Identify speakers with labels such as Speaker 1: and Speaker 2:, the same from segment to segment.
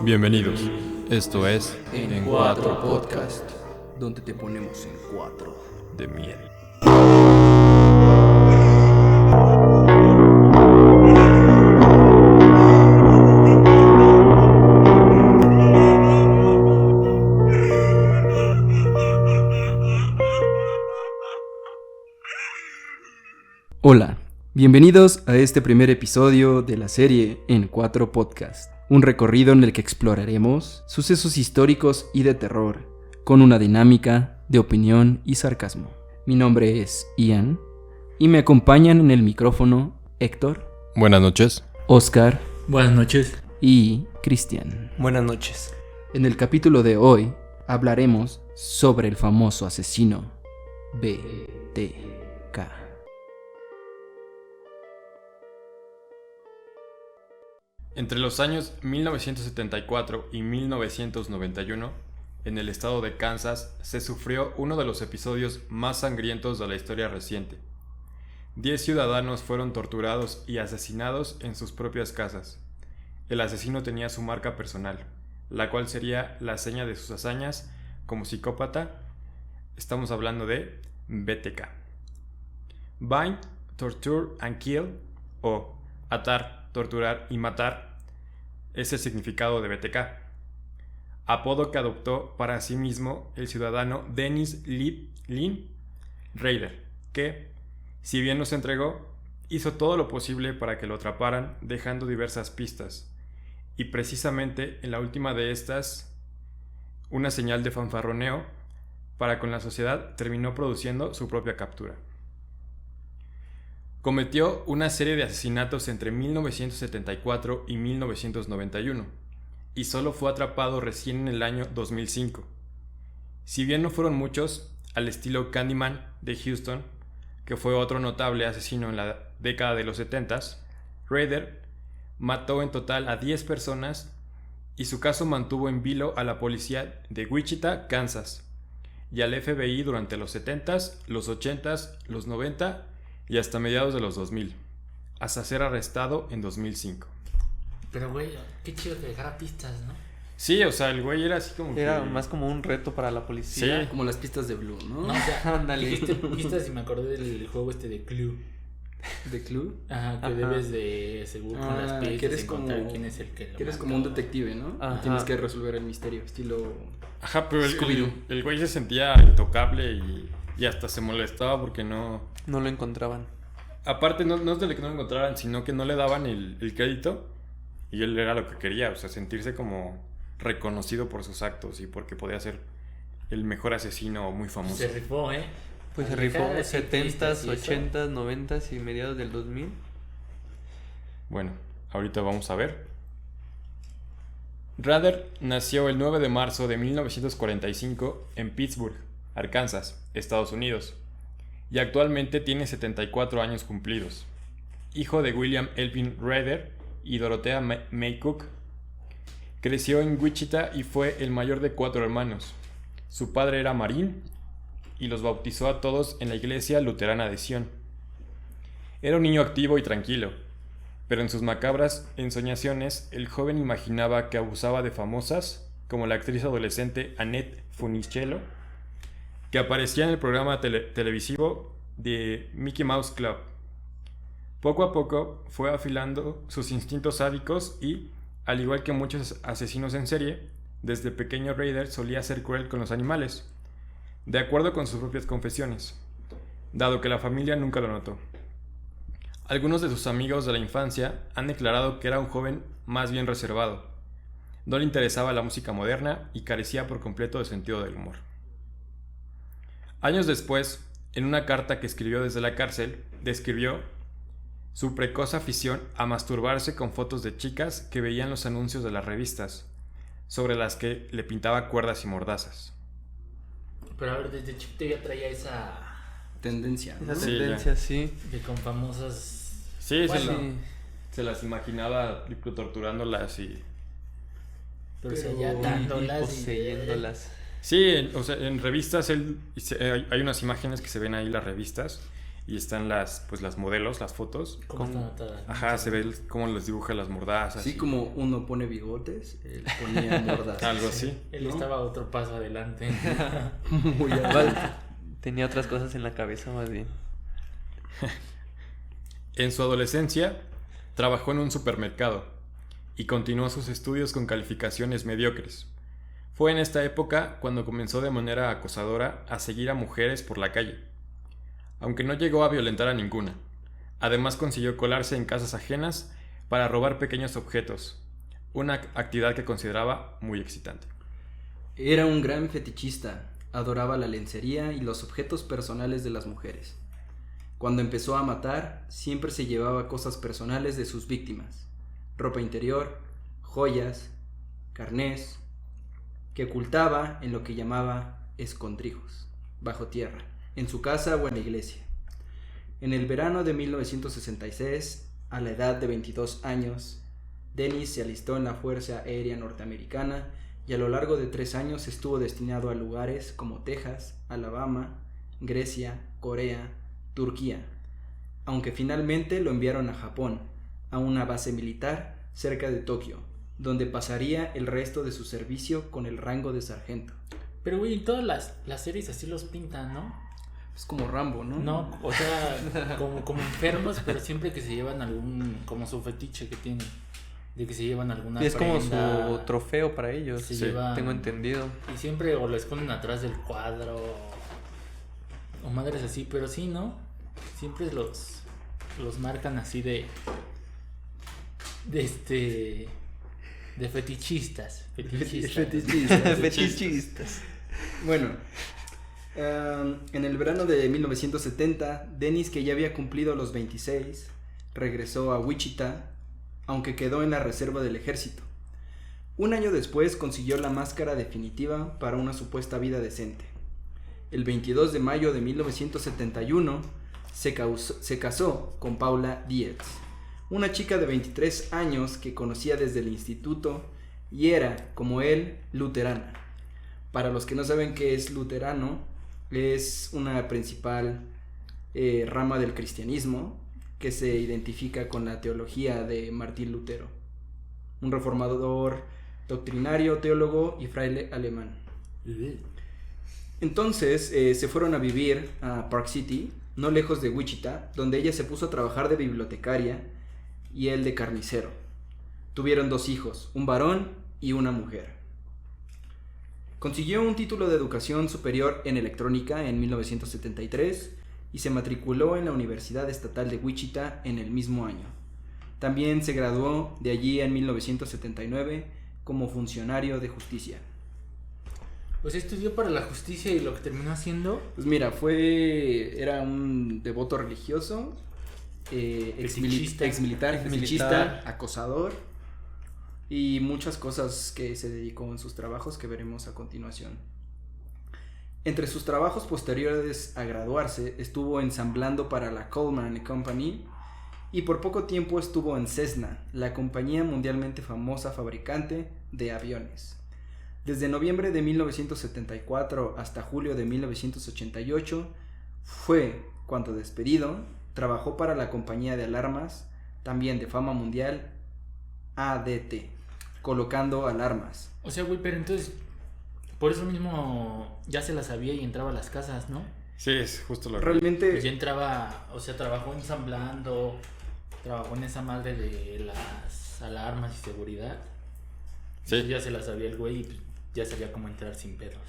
Speaker 1: Bienvenidos, esto es
Speaker 2: En Cuatro Podcast, donde te ponemos en cuatro.
Speaker 1: de miel.
Speaker 2: Hola, bienvenidos a este primer episodio de la serie En Cuatro Podcast, un recorrido en el que exploraremos sucesos históricos y de terror, con una dinámica de opinión y sarcasmo. Mi nombre es Ian, y me acompañan en el micrófono Héctor,
Speaker 1: Buenas noches.
Speaker 2: Oscar
Speaker 3: Buenas noches.
Speaker 2: y Cristian.
Speaker 4: Buenas noches.
Speaker 2: En el capítulo de hoy hablaremos sobre el famoso asesino BTK.
Speaker 1: Entre los años 1974 y 1991, en el estado de Kansas, se sufrió uno de los episodios más sangrientos de la historia reciente. 10 ciudadanos fueron torturados y asesinados en sus propias casas. El asesino tenía su marca personal, la cual sería la seña de sus hazañas como psicópata. Estamos hablando de BTK. Bind, Torture and Kill, o atar, torturar y matar, es el significado de BTK, apodo que adoptó para sí mismo el ciudadano Dennis Lynn Rader, que, si bien no se entregó, hizo todo lo posible para que lo atraparan, dejando diversas pistas, y precisamente en la última de estas, una señal de fanfarroneo para con la sociedad, terminó produciendo su propia captura. Cometió una serie de asesinatos entre 1974 y 1991, y solo fue atrapado recién en el año 2005. Si bien no fueron muchos, al estilo Candyman de Houston, que fue otro notable asesino en la década de los 70s, Rader mató en total a 10 personas y su caso mantuvo en vilo a la policía de Wichita, Kansas, y al FBI durante los 70s, los 80s, los 90 y hasta mediados de los 2000, hasta ser arrestado en 2005.
Speaker 3: Pero güey, qué chido que dejara pistas, ¿no?
Speaker 1: Sí, o sea, el güey era así como
Speaker 4: Era
Speaker 1: que...
Speaker 4: más como un reto para la policía.
Speaker 1: Sí.
Speaker 2: Como las pistas de Blue, ¿no?
Speaker 3: No, o sea,
Speaker 4: Ándale.
Speaker 3: dijiste pistas y me acordé del juego este de Clue.
Speaker 2: ¿De Clue?
Speaker 3: Ajá, que
Speaker 4: Ajá.
Speaker 3: debes de, según con las pistas,
Speaker 2: que eres
Speaker 3: encontrar
Speaker 2: como-
Speaker 3: quién es el que lo
Speaker 2: Que eres
Speaker 3: mató.
Speaker 2: como un detective, ¿no?
Speaker 4: Ajá.
Speaker 2: Tienes que resolver el misterio, estilo...
Speaker 1: Ajá, pero
Speaker 2: Scooby-Doo.
Speaker 1: el güey se sentía intocable y hasta se molestaba porque no...
Speaker 4: No lo encontraban.
Speaker 1: Aparte, no es de que no lo encontraran, sino que no le daban el crédito, y él era lo que quería, o sea, sentirse como reconocido por sus actos y porque podía ser el mejor asesino muy famoso.
Speaker 3: Se rifó, ¿eh?
Speaker 4: Pues se
Speaker 3: Al
Speaker 4: rifó
Speaker 3: dejar así
Speaker 4: 70s,
Speaker 3: pistas y eso.
Speaker 4: 80s, 90s y mediados del 2000.
Speaker 1: Bueno, ahorita vamos a ver. Rader nació el 9 de marzo de 1945 en Pittsburgh, Arkansas, Estados Unidos, y actualmente tiene 74 años cumplidos. Hijo de William Elvin Rader y Dorothea May Cook. Creció en Wichita y fue el mayor de 4 hermanos. Su padre era marín y los bautizó a todos en la iglesia luterana de Sion. Era un niño activo y tranquilo, pero en sus macabras ensoñaciones el joven imaginaba que abusaba de famosas como la actriz adolescente Annette Funicello, que aparecía en el programa televisivo de Mickey Mouse Club. Poco a poco fue afilando sus instintos sádicos y, al igual que muchos asesinos en serie, desde pequeño Rader solía ser cruel con los animales, de acuerdo con sus propias confesiones, dado que la familia nunca lo notó. Algunos de sus amigos de la infancia han declarado que era un joven más bien reservado. No le interesaba la música moderna y carecía por completo de sentido del humor. Años después, en una carta que escribió desde la cárcel, describió su precoz afición a masturbarse con fotos de chicas que veían los anuncios de las revistas, sobre las que le pintaba cuerdas y mordazas.
Speaker 3: Pero a ver, desde chiquito ya traía esa
Speaker 2: Tendencia, ¿no?
Speaker 4: Esa
Speaker 1: Sí,
Speaker 4: tendencia, sí.
Speaker 3: de con famosas.
Speaker 1: Sí,
Speaker 3: Bueno,
Speaker 1: se las imaginaba torturándolas y...
Speaker 3: pero
Speaker 4: Pero
Speaker 3: ya
Speaker 4: y
Speaker 3: dándolas y
Speaker 4: poseyéndolas.
Speaker 1: O sea, en revistas hay unas imágenes que se ven ahí las revistas y están las modelos, las fotos.
Speaker 3: ¿Cómo está anotada?
Speaker 1: Ajá, se ve cómo les dibuja las mordazas.
Speaker 2: Así como uno pone bigotes, él ponía mordazas.
Speaker 1: Algo así.
Speaker 3: Él
Speaker 2: ¿no?
Speaker 3: estaba otro paso adelante.
Speaker 2: Muy
Speaker 4: Igual tenía otras cosas en la cabeza más bien.
Speaker 1: En su adolescencia, trabajó en un supermercado y continuó sus estudios con calificaciones mediocres. Fue en esta época cuando comenzó de manera acosadora a seguir a mujeres por la calle, aunque no llegó a violentar a ninguna. Además consiguió colarse en casas ajenas para robar pequeños objetos, una actividad que consideraba muy excitante.
Speaker 2: Era un gran fetichista, adoraba la lencería y los objetos personales de las mujeres. Cuando empezó a matar, siempre se llevaba cosas personales de sus víctimas, ropa interior, joyas, carnés, que ocultaba en lo que llamaba escondrijos, bajo tierra, en su casa o en la iglesia. En el verano de 1966, a la edad de 22 años, Dennis se alistó en la Fuerza Aérea Norteamericana y a lo largo de 3 años estuvo destinado a lugares como Texas, Alabama, Grecia, Corea, Turquía, aunque finalmente lo enviaron a Japón, a una base militar cerca de Tokio, donde pasaría el resto de su servicio con el rango de sargento.
Speaker 3: Pero, güey, en todas las series así los pintan, ¿no?
Speaker 2: Es como Rambo, ¿no?
Speaker 3: No, o sea, como enfermos, pero siempre que se llevan como su fetiche que tienen, de que se llevan alguna
Speaker 4: Es como
Speaker 3: prenda,
Speaker 4: su trofeo para ellos,
Speaker 3: se
Speaker 1: sí,
Speaker 3: llevan-
Speaker 4: tengo entendido.
Speaker 3: Y siempre o lo esconden atrás del cuadro o madres así, pero sí, ¿no? Siempre los marcan así de fetichistas.
Speaker 4: Fetichistas.
Speaker 2: Bueno, en el verano de 1970, Dennis, que ya había cumplido los 26, regresó a Wichita, aunque quedó en la reserva del ejército. Un año después consiguió la máscara definitiva para una supuesta vida decente. El 22 de mayo de 1971 se casó con Paula Dietz, una chica de 23 años que conocía desde el instituto y era, como él, luterana. Para los que no saben qué es luterano, es una principal rama del cristianismo que se identifica con la teología de Martín Lutero, un reformador doctrinario, teólogo y fraile alemán. Entonces se fueron a vivir a Park City, no lejos de Wichita, donde ella se puso a trabajar de bibliotecaria y él de carnicero. Tuvieron 2 hijos, un varón y una mujer. Consiguió un título de educación superior en electrónica en 1973 y se matriculó en la Universidad Estatal de Wichita en el mismo año. También se graduó de allí en 1979 como funcionario de justicia.
Speaker 3: Pues estudió para la justicia y lo que terminó haciendo.
Speaker 2: Pues mira, era un devoto religioso,
Speaker 3: Fetichista.
Speaker 2: exmilitar, fetichista, acosador y muchas cosas que se dedicó en sus trabajos que veremos a continuación. Entre sus trabajos posteriores a graduarse, estuvo ensamblando para la Coleman Company y por poco tiempo estuvo en Cessna, la compañía mundialmente famosa fabricante de aviones. Desde noviembre de 1974 hasta julio de 1988 fue, cuando despedido, trabajó para la compañía de alarmas, también de fama mundial, ADT, colocando alarmas.
Speaker 3: O sea, güey, pero entonces, por eso mismo ya se la sabía y entraba a las casas, ¿no?
Speaker 1: Sí, es justo lo que...
Speaker 2: Realmente,
Speaker 3: Pues ya entraba, o sea, trabajó ensamblando, trabajó en esa madre de las alarmas y seguridad.
Speaker 1: Sí.
Speaker 3: Entonces ya se la sabía el güey y pues, ya sabía cómo entrar sin pedos.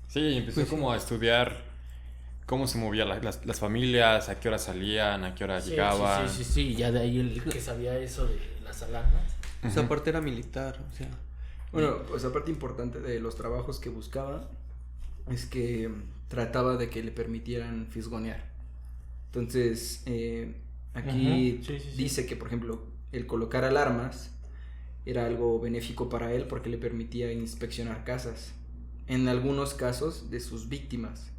Speaker 1: Sí, empezó
Speaker 2: Pues,
Speaker 1: como a estudiar cómo se movían las familias, a qué hora salían, a qué hora llegaban.
Speaker 3: Sí, ya de ahí el que sabía eso de las alarmas.
Speaker 4: Esa parte era militar, o sea.
Speaker 2: bueno, pues aparte importante de los trabajos que buscaba es que trataba de que le permitieran fisgonear. Entonces, aquí
Speaker 3: Ajá, sí.
Speaker 2: dice que, por ejemplo, el colocar alarmas era algo benéfico para él porque le permitía inspeccionar casas, en algunos casos de sus víctimas.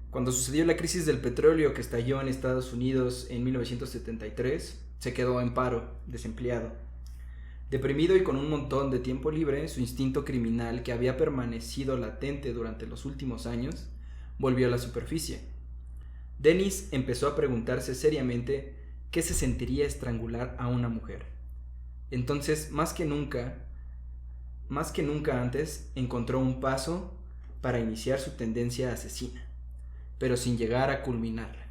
Speaker 2: Cuando sucedió la crisis del petróleo que estalló en Estados Unidos en 1973, se quedó en paro, desempleado. Deprimido y con un montón de tiempo libre, su instinto criminal, que había permanecido latente durante los últimos años, volvió a la superficie. Dennis empezó a preguntarse seriamente qué se sentiría estrangular a una mujer. Entonces, más que nunca antes, encontró un paso para iniciar su tendencia asesina, pero sin llegar a culminarla.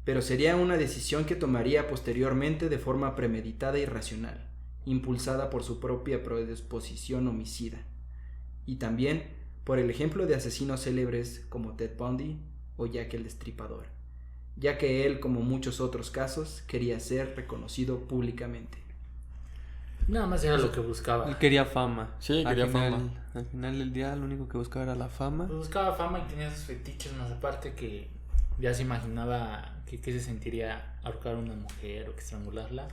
Speaker 2: Pero sería una decisión que tomaría posteriormente de forma premeditada y racional, impulsada por su propia predisposición homicida, y también por el ejemplo de asesinos célebres como Ted Bundy o Jack el Destripador, ya que él, como muchos otros casos, quería ser reconocido públicamente.
Speaker 3: Nada más era lo que buscaba.
Speaker 4: Él quería fama.
Speaker 1: Sí, quería fama.
Speaker 4: Al final del día lo único que buscaba era la fama.
Speaker 3: Buscaba fama y tenía sus fetiches más aparte, que ya se imaginaba que se sentiría ahorcar a una mujer o que estrangularla.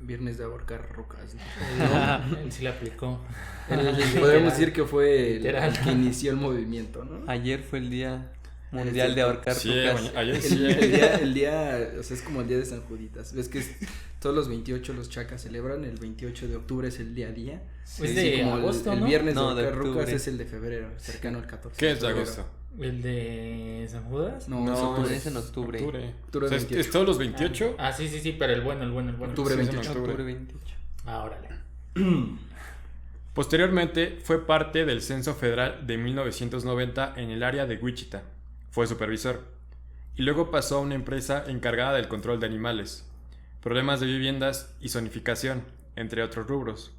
Speaker 2: Viernes de ahorcar rocas, ¿no?
Speaker 3: Él sí le aplicó.
Speaker 2: Podemos decir que fue
Speaker 3: Literal.
Speaker 2: el que inició el movimiento, ¿no?
Speaker 4: Ayer fue el día mundial de ahorcar
Speaker 1: Sí,
Speaker 4: rucas.
Speaker 1: ayer sí.
Speaker 2: El día, o sea, es como el día de San Juditas. ¿Ves que todos los 28 los chacas celebran? El 28 de octubre es el día a día.
Speaker 3: Es
Speaker 2: Así
Speaker 3: de
Speaker 2: como
Speaker 3: agosto,
Speaker 2: el
Speaker 3: ¿no?
Speaker 2: viernes
Speaker 4: No,
Speaker 2: de
Speaker 4: de
Speaker 2: ahorcar rucas
Speaker 4: octubre.
Speaker 2: es el de febrero, cercano al 14.
Speaker 1: ¿Qué es de
Speaker 2: febrero.
Speaker 1: agosto?
Speaker 3: ¿El de San Judas?
Speaker 2: No,
Speaker 1: No,
Speaker 2: es octubre.
Speaker 4: es en octubre.
Speaker 2: Octubre
Speaker 1: O sea,
Speaker 2: 28.
Speaker 1: ¿es todos los 28?
Speaker 3: Ah, sí, pero el bueno.
Speaker 2: Octubre
Speaker 1: Sí, es en
Speaker 2: 28.
Speaker 4: Octubre 28.
Speaker 3: Ah, órale.
Speaker 1: Posteriormente fue parte del Censo Federal de 1990 en el área de Wichita. Fue supervisor. Y luego pasó a una empresa encargada del control de animales, problemas de viviendas y zonificación, entre otros rubros.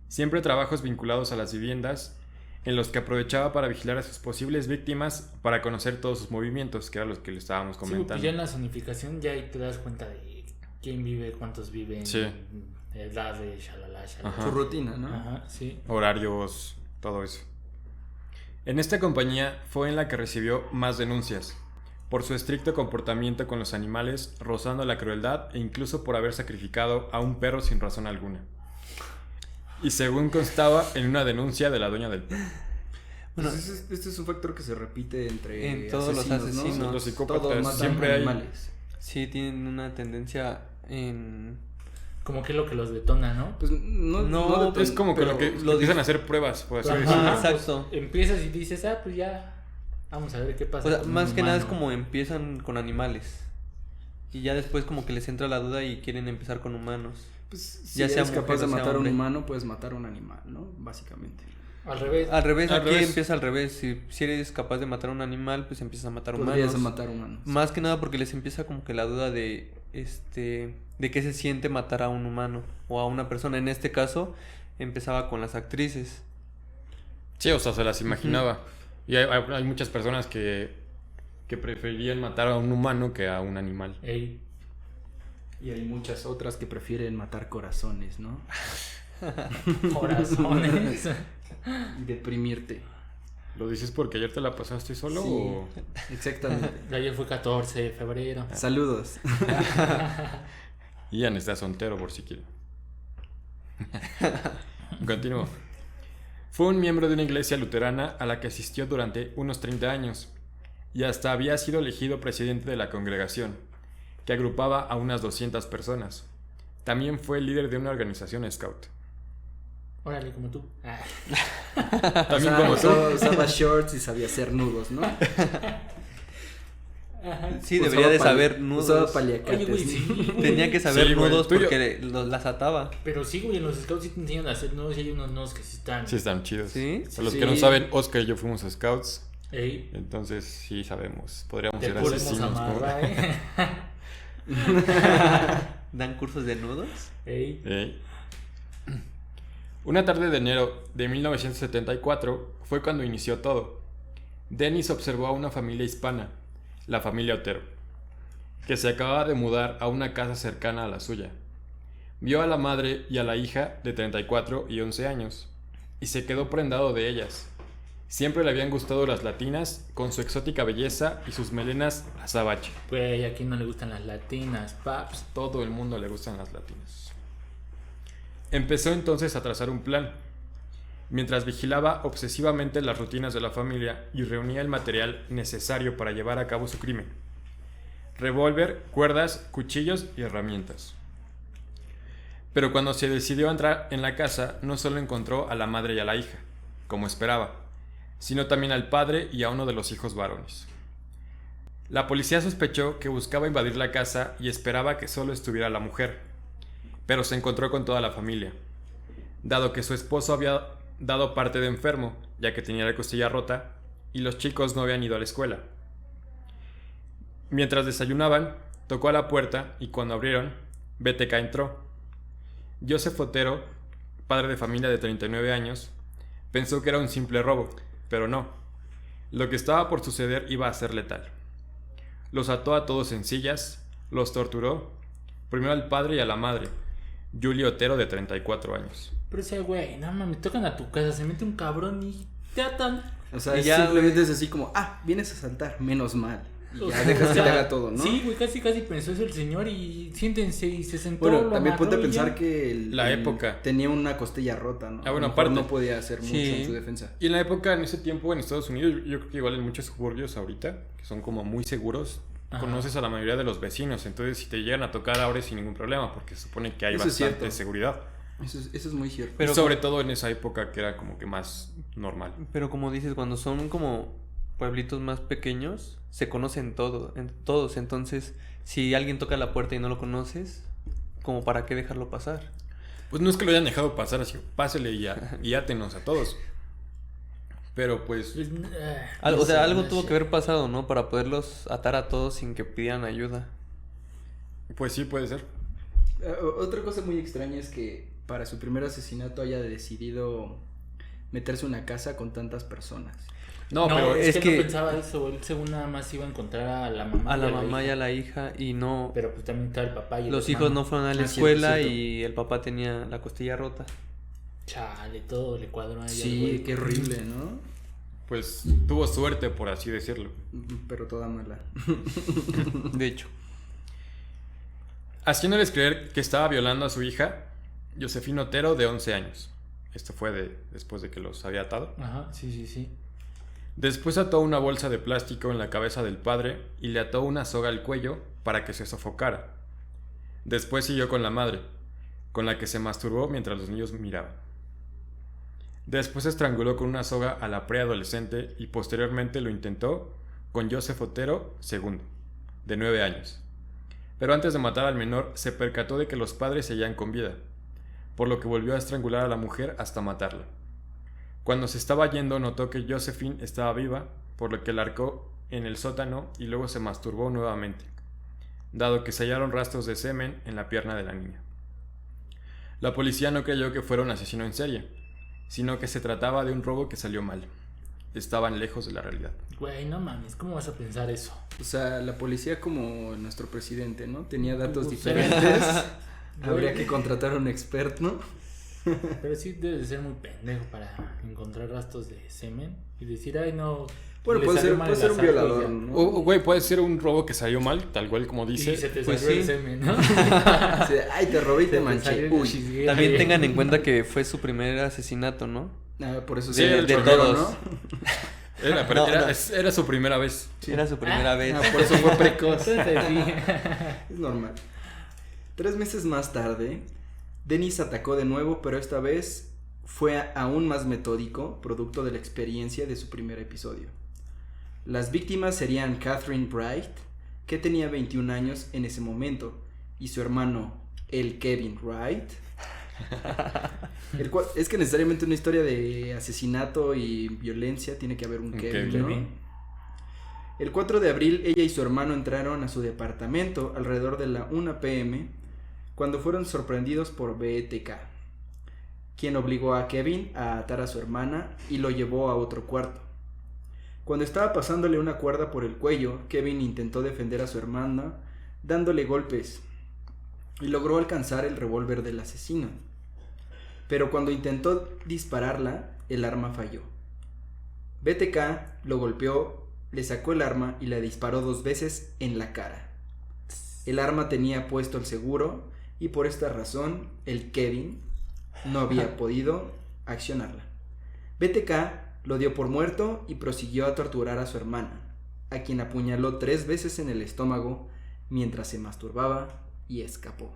Speaker 1: Siempre trabajos vinculados a las viviendas, en los que aprovechaba para vigilar a sus posibles víctimas para conocer todos sus movimientos, que era lo que le estábamos
Speaker 3: Sí,
Speaker 1: comentando.
Speaker 3: pues ya en la zonificación ya ahí te das cuenta de quién vive, cuántos viven,
Speaker 1: Sí.
Speaker 3: edades, shalala.
Speaker 1: Ajá.
Speaker 2: Su rutina, ¿no?
Speaker 3: Ajá, sí.
Speaker 1: Horarios, todo eso. En esta compañía fue en la que recibió más denuncias, por su estricto comportamiento con los animales, rozando la crueldad e incluso por haber sacrificado a un perro sin razón alguna. Y según constaba en una denuncia de la dueña del perro.
Speaker 4: Bueno,
Speaker 2: Pues este es un factor que se repite entre
Speaker 4: En todos los asesinos.
Speaker 2: ¿no?
Speaker 1: Los psicópatas
Speaker 2: Todos matan
Speaker 1: siempre hay-
Speaker 2: animales.
Speaker 4: sí tienen una tendencia en...
Speaker 3: Como que es lo que los detona, ¿no?
Speaker 2: Pues no
Speaker 1: Es como que
Speaker 2: pero
Speaker 1: lo que
Speaker 2: lo
Speaker 1: empiezan a hacer pruebas, por así
Speaker 3: Ajá,
Speaker 1: decirlo.
Speaker 4: exacto.
Speaker 3: pues, empiezas y dices, pues ya, vamos a ver qué pasa.
Speaker 4: O sea,
Speaker 3: con
Speaker 4: más
Speaker 3: un
Speaker 4: que nada es
Speaker 3: humano.
Speaker 4: como empiezan con animales. Y ya después como que les entra la duda y quieren empezar con humanos.
Speaker 2: Pues, si
Speaker 4: ya sea
Speaker 2: eres capaz
Speaker 4: mujer
Speaker 2: de
Speaker 4: o sea
Speaker 2: matar a un
Speaker 4: hombre.
Speaker 2: humano, puedes matar a un animal, ¿no? Básicamente.
Speaker 3: Al revés.
Speaker 4: Al revés,
Speaker 1: Al
Speaker 4: aquí
Speaker 1: revés.
Speaker 4: empieza al revés. Si eres capaz de matar a un animal, pues empiezas a matar
Speaker 2: Podrías
Speaker 4: humanos.
Speaker 2: matar humanos.
Speaker 4: Más que nada porque les empieza como que la duda de de qué se siente matar a un humano o a una persona. En este caso, empezaba con las actrices.
Speaker 1: Sí, o sea, se las imaginaba. Y hay muchas personas que preferirían matar a un humano que a un animal.
Speaker 3: Ey,
Speaker 2: Y hay muchas otras que prefieren matar corazones, ¿no?
Speaker 3: corazones.
Speaker 2: Y deprimirte.
Speaker 1: ¿Lo dices porque ayer te la pasaste solo
Speaker 2: Sí.
Speaker 1: o...?
Speaker 2: Exactamente.
Speaker 3: Ayer fue 14 de febrero.
Speaker 2: Saludos.
Speaker 1: Ian está soltero por si quiere. Continúo. Fue un miembro de una iglesia luterana a la que asistió durante unos 30 años y hasta había sido elegido presidente de la congregación, que agrupaba a unas 200 personas. También fue el líder de una organización scout.
Speaker 3: Órale, como tú.
Speaker 1: También como tú.
Speaker 2: Usaba shorts y sabía hacer nudos, ¿no?
Speaker 4: Sí,
Speaker 2: Usaba
Speaker 4: debería de
Speaker 2: pali-
Speaker 4: saber nudos.
Speaker 2: Usaba paliacates.
Speaker 3: Oye, güey,
Speaker 2: ¿no?
Speaker 3: sí. güey.
Speaker 4: Tenía que saber
Speaker 1: Sí, güey,
Speaker 4: nudos
Speaker 1: tú y yo-
Speaker 4: porque las ataba.
Speaker 3: Pero sí, güey, en los scouts sí te enseñan a hacer nudos y hay unos nudos que sí están.
Speaker 1: Sí, están chidos.
Speaker 4: ¿Sí?
Speaker 1: Para los
Speaker 2: Sí.
Speaker 1: que no saben, Oscar y yo fuimos scouts,
Speaker 3: Ey,
Speaker 1: entonces sí sabemos. Podríamos
Speaker 3: te
Speaker 1: ser
Speaker 3: podemos
Speaker 1: asesinos, ¿no?
Speaker 3: amarrar,
Speaker 4: ¿Dan cursos de nudos?
Speaker 3: Ey.
Speaker 1: Ey. Una tarde de enero de 1974 fue cuando inició todo. Dennis observó a una familia hispana, la familia Otero, que se acababa de mudar a una casa cercana a la suya. Vio a la madre y a la hija de 34 y 11 años, y se quedó prendado de ellas. Siempre le habían gustado las latinas, con su exótica belleza y sus melenas azabache.
Speaker 3: Güey, a quién no le gustan las latinas, paps.
Speaker 1: Todo el mundo le gustan las latinas. Empezó entonces a trazar un plan. Mientras vigilaba obsesivamente las rutinas de la familia y reunía el material necesario para llevar a cabo su crimen: revólver, cuerdas, cuchillos y herramientas. Pero cuando se decidió a entrar en la casa, no solo encontró a la madre y a la hija, como esperaba, sino también al padre y a uno de los hijos varones. La policía sospechó que buscaba invadir la casa y esperaba que solo estuviera la mujer, pero se encontró con toda la familia, dado que su esposo había dado parte de enfermo, ya que tenía la costilla rota, y los chicos no habían ido a la escuela. Mientras desayunaban, tocó a la puerta y cuando abrieron, BTK entró. Joseph Otero, padre de familia de 39 años, pensó que era un simple robo, pero no. Lo que estaba por suceder iba a ser letal. Los ató a todos en sillas, los torturó, primero al padre y a la madre, Julio Otero de 34 años.
Speaker 3: Pero ese güey, no mames, tocan a tu casa, se mete un cabrón y te atan.
Speaker 2: O sea,
Speaker 4: Y ya,
Speaker 2: simplemente
Speaker 4: güey.
Speaker 2: es así como, vienes a saltar, menos mal. Y
Speaker 3: O
Speaker 2: ya
Speaker 3: sea,
Speaker 2: dejas que te haga todo, ¿no?
Speaker 3: Sí, güey, casi pensó eso el señor y siéntense y se sentó.
Speaker 2: Bueno,
Speaker 3: lo
Speaker 2: también ponte a
Speaker 3: amarró y
Speaker 2: pensar
Speaker 3: ya.
Speaker 2: que
Speaker 1: La época.
Speaker 2: tenía una costilla rota, ¿no?
Speaker 1: Ah, bueno,
Speaker 2: A lo mejor
Speaker 1: aparte.
Speaker 2: no podía hacer mucho
Speaker 4: Sí.
Speaker 2: en su defensa.
Speaker 1: Y en la época, en ese tiempo, en Estados Unidos, yo creo que igual en muchos suburbios ahorita, que son como muy seguros,
Speaker 3: Ajá.
Speaker 1: conoces a la mayoría de los vecinos, entonces si te llegan a tocar ahora sin ningún problema, porque se supone que hay
Speaker 2: Eso es
Speaker 1: bastante
Speaker 2: cierto.
Speaker 1: seguridad.
Speaker 2: Eso es muy cierto.
Speaker 4: Pero
Speaker 1: Y sobre todo en esa época que era como que más normal.
Speaker 4: Pero como dices, cuando son como pueblitos más pequeños, se conocen todos. Entonces, si alguien toca la puerta y no lo conoces, ¿como para qué dejarlo pasar?
Speaker 1: Pues no es que lo hayan dejado pasar así, pásele y átenos a todos. Pero pues,
Speaker 3: Pues,
Speaker 4: O sea, algo
Speaker 3: no
Speaker 4: tuvo
Speaker 3: sé.
Speaker 4: que haber pasado, ¿no? Para poderlos atar a todos sin que pidieran ayuda.
Speaker 1: pues sí puede ser.
Speaker 2: Otra cosa muy extraña es que para su primer asesinato haya decidido meterse en una casa con tantas personas.
Speaker 1: No,
Speaker 3: No,
Speaker 1: pero
Speaker 3: es
Speaker 4: es
Speaker 3: que no
Speaker 4: que-
Speaker 3: pensaba eso, él según nada más iba a encontrar a la mamá.
Speaker 4: A la
Speaker 3: hija.
Speaker 4: mamá y a la hija y no...
Speaker 3: Pero pues también estaba el papá y el
Speaker 4: Los
Speaker 3: hermano.
Speaker 4: hijos no fueron a la
Speaker 2: Ah, cierto,
Speaker 4: escuela
Speaker 2: cierto.
Speaker 4: y el papá tenía la costilla rota.
Speaker 3: Chale, todo le cuadró a ella.
Speaker 2: Sí,
Speaker 3: güey.
Speaker 2: qué horrible, ¿no?
Speaker 1: pues tuvo suerte, por así decirlo.
Speaker 2: Pero toda mala.
Speaker 4: De hecho.
Speaker 1: Haciéndoles creer que estaba violando a su hija, Josefina Otero, de 11 años. Esto fue después de que los había atado.
Speaker 3: Ajá, sí.
Speaker 1: Después ató una bolsa de plástico en la cabeza del padre y le ató una soga al cuello para que se sofocara. Después siguió con la madre, con la que se masturbó mientras los niños miraban. Después estranguló con una soga a la preadolescente y posteriormente lo intentó con Joseph Otero II, de 9 años. Pero antes de matar al menor se percató de que los padres seguían con vida, por lo que volvió a estrangular a la mujer hasta matarla. Cuando se estaba yendo notó que Josephine estaba viva, por lo que la arcó en el sótano y luego se masturbó nuevamente, dado que se hallaron rastros de semen en la pierna de la niña. La policía no creyó que fuera un asesino en serie, sino que se trataba de un robo que salió mal. Estaban lejos de la realidad.
Speaker 3: Güey, no mames, ¿cómo vas a pensar eso?
Speaker 2: O sea, la policía como nuestro presidente, ¿no? Tenía datos
Speaker 3: Pues,
Speaker 2: diferentes.
Speaker 3: Güey.
Speaker 2: Habría que contratar a un experto, ¿no?
Speaker 3: Pero sí debe de ser muy pendejo para encontrar rastros de semen y decir, ay no.
Speaker 2: Bueno,
Speaker 3: le
Speaker 2: puede
Speaker 3: salió
Speaker 2: ser,
Speaker 3: mal
Speaker 2: puede
Speaker 3: el
Speaker 2: ser un
Speaker 3: asalto y
Speaker 2: violador,
Speaker 3: ya.
Speaker 2: ¿no?
Speaker 1: O, güey, puede ser un robo que salió mal, tal cual como
Speaker 3: Y se
Speaker 1: dice.
Speaker 3: te
Speaker 4: pues
Speaker 3: salió el
Speaker 4: sí.
Speaker 3: semen, ¿no?
Speaker 2: Así de, ay, te robé y te
Speaker 3: Se te
Speaker 2: manché.
Speaker 3: salió el
Speaker 2: Uy.
Speaker 3: chisguero.
Speaker 4: También tengan en cuenta que fue su primer asesinato, ¿no?
Speaker 2: Por eso
Speaker 1: Sí,
Speaker 2: se llama
Speaker 1: de
Speaker 2: chorrero,
Speaker 4: todos.
Speaker 2: ¿no?
Speaker 1: Pero
Speaker 4: No,
Speaker 1: era,
Speaker 4: no.
Speaker 1: era su primera vez.
Speaker 2: Sí.
Speaker 4: Era su primera vez.
Speaker 2: Por eso fue precoz.
Speaker 3: Entonces, sí.
Speaker 2: Es normal. 3 meses más tarde, Dennis atacó de nuevo, pero esta vez fue aún más metódico, producto de la experiencia de su primer episodio. Las víctimas serían Catherine Bright, que tenía 21 años en ese momento, y su hermano, el Kevin Wright. Es que necesariamente una historia de asesinato y violencia tiene que haber un
Speaker 1: Un
Speaker 2: Kevin,
Speaker 1: Kevin.
Speaker 2: ¿no? El 4 de abril, ella y su hermano entraron a su departamento alrededor de la 1 p.m. cuando fueron sorprendidos por BTK, quien obligó a Kevin a atar a su hermana y lo llevó a otro cuarto. Cuando estaba pasándole una cuerda por el cuello, Kevin intentó defender a su hermana dándole golpes y logró alcanzar el revólver del asesino. Pero cuando intentó dispararla, el arma falló. BTK lo golpeó, le sacó el arma y la disparó 2 veces en la cara. El arma tenía puesto el seguro y por esta razón el Kevin no había podido accionarla. BTK lo dio por muerto y prosiguió a torturar a su hermana, a quien apuñaló 3 veces en el estómago mientras se masturbaba y escapó.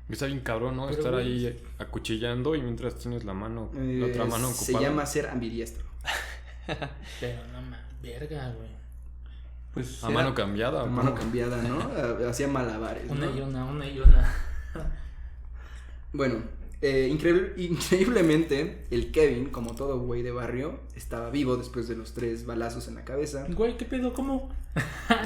Speaker 1: Está bien cabrón, ¿no?
Speaker 3: Pero,
Speaker 1: Estar
Speaker 3: güey,
Speaker 1: ahí acuchillando y mientras tienes la otra mano ocupada.
Speaker 2: Se llama ser ambidiestro.
Speaker 3: Pero no más, verga, güey.
Speaker 4: Pues
Speaker 1: A mano cambiada.
Speaker 2: A
Speaker 1: ¿o
Speaker 2: mano
Speaker 1: cómo?
Speaker 2: cambiada, ¿no? Hacía malabares, ¿no?
Speaker 3: Una y una.
Speaker 2: Bueno, increíblemente, el Kevin, como todo güey de barrio, estaba vivo después de los 3 balazos en la cabeza.
Speaker 3: Güey, ¿qué pedo? ¿Cómo?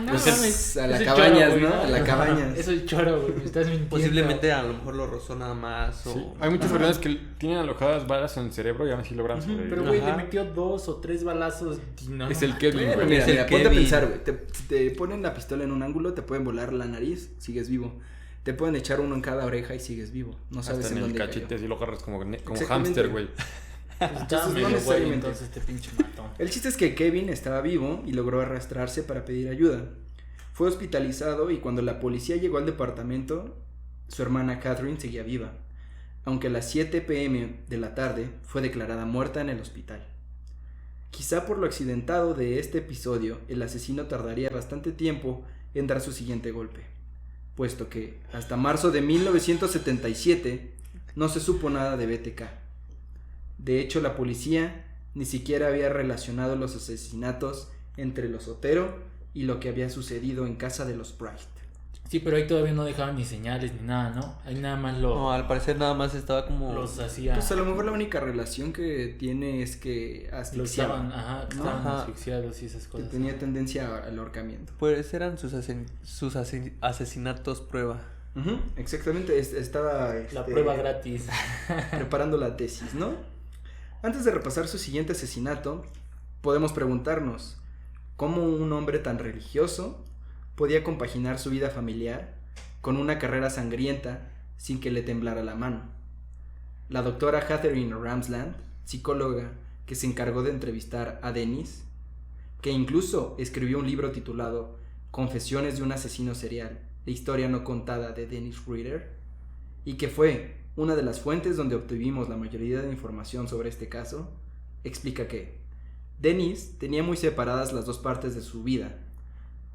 Speaker 3: No
Speaker 2: Pues
Speaker 3: mames.
Speaker 2: a la
Speaker 3: Es el
Speaker 2: cabañas,
Speaker 3: güey,
Speaker 2: ¿no? A la cabañas.
Speaker 3: Es el choro, güey. Me estás mintiendo.
Speaker 4: posiblemente a lo mejor lo rozó nada más.
Speaker 1: Sí,
Speaker 4: O...
Speaker 1: hay muchas personas que tienen alojadas balas en el cerebro y aún así logran sobrevivir.
Speaker 3: Pero, güey, le
Speaker 4: Ajá.
Speaker 3: metió 2 o 3 balazos. Y no,
Speaker 1: Es el
Speaker 3: mames.
Speaker 1: Kevin,
Speaker 2: Bueno,
Speaker 1: güey.
Speaker 2: mira,
Speaker 4: Es el
Speaker 2: mira, ponte a
Speaker 4: Kevin.
Speaker 2: pensar, güey. Si te ponen la pistola en un ángulo, te pueden volar la nariz, sigues vivo. Te pueden echar uno en cada oreja y sigues vivo. No sabes
Speaker 1: Hasta
Speaker 2: en
Speaker 1: en el
Speaker 2: dónde
Speaker 1: cachete,
Speaker 2: cayó.
Speaker 1: así lo agarras como
Speaker 2: Exactamente.
Speaker 1: hámster, güey.
Speaker 3: Pues estaba
Speaker 2: Entonces, no
Speaker 3: medio güey,
Speaker 2: necesariamente.
Speaker 3: entonces este pinche matón.
Speaker 2: El chiste es que Kevin estaba vivo y logró arrastrarse para pedir ayuda. Fue hospitalizado y cuando la policía llegó al departamento, su hermana Catherine seguía viva, aunque a las 7 p.m. de la tarde fue declarada muerta en el hospital. Quizá por lo accidentado de este episodio, el asesino tardaría bastante tiempo en dar su siguiente golpe, puesto que hasta marzo de 1977 no se supo nada de BTK. De hecho, la policía ni siquiera había relacionado los asesinatos entre los Otero y lo que había sucedido en casa de los Bright.
Speaker 3: Sí, pero ahí todavía no dejaban ni señales ni nada, ¿no? Ahí nada más
Speaker 4: No, al parecer nada más estaba como...
Speaker 3: los hacía.
Speaker 2: Pues a lo mejor la única relación que tiene es que
Speaker 3: Los
Speaker 2: asfixiaban,
Speaker 3: estaban, ajá,
Speaker 2: ¿no?
Speaker 3: estaban
Speaker 4: Ajá.
Speaker 3: asfixiados y esas
Speaker 2: que
Speaker 3: cosas.
Speaker 2: tenía tendencia al ahorcamiento.
Speaker 4: Pues eran sus asesinatos prueba.
Speaker 2: Ujú, exactamente, estaba
Speaker 3: La prueba gratis.
Speaker 2: preparando la tesis, ¿no? Antes de repasar su siguiente asesinato, podemos preguntarnos cómo un hombre tan religioso podía compaginar su vida familiar con una carrera sangrienta sin que le temblara la mano. La doctora Catherine Ramsland, psicóloga que se encargó de entrevistar a Dennis, que incluso escribió un libro titulado Confesiones de un asesino serial, la historia no contada de Dennis Rader, y que fue una de las fuentes donde obtuvimos la mayoría de información sobre este caso, explica que Dennis tenía muy separadas las dos partes de su vida.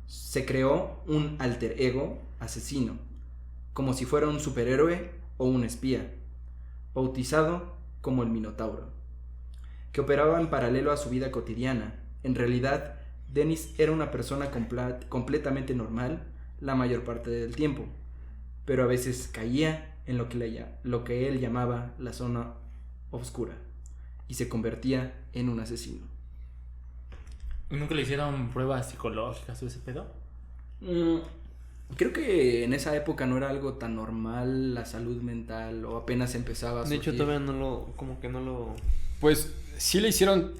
Speaker 2: Se creó un alter ego asesino, como si fuera un superhéroe o un espía, bautizado como el Minotauro, que operaba en paralelo a su vida cotidiana. En realidad, Dennis era una persona completamente normal la mayor parte del tiempo, pero a veces caía en lo que él llamaba la zona oscura y se convertía en un asesino.
Speaker 3: ¿Nunca le hicieron pruebas psicológicas o ese pedo?
Speaker 2: Creo que en esa época no era algo tan normal la salud mental, o apenas empezaba a
Speaker 4: De hecho,
Speaker 2: surgir.
Speaker 4: todavía no lo... Como que no lo...
Speaker 1: Pues sí le hicieron,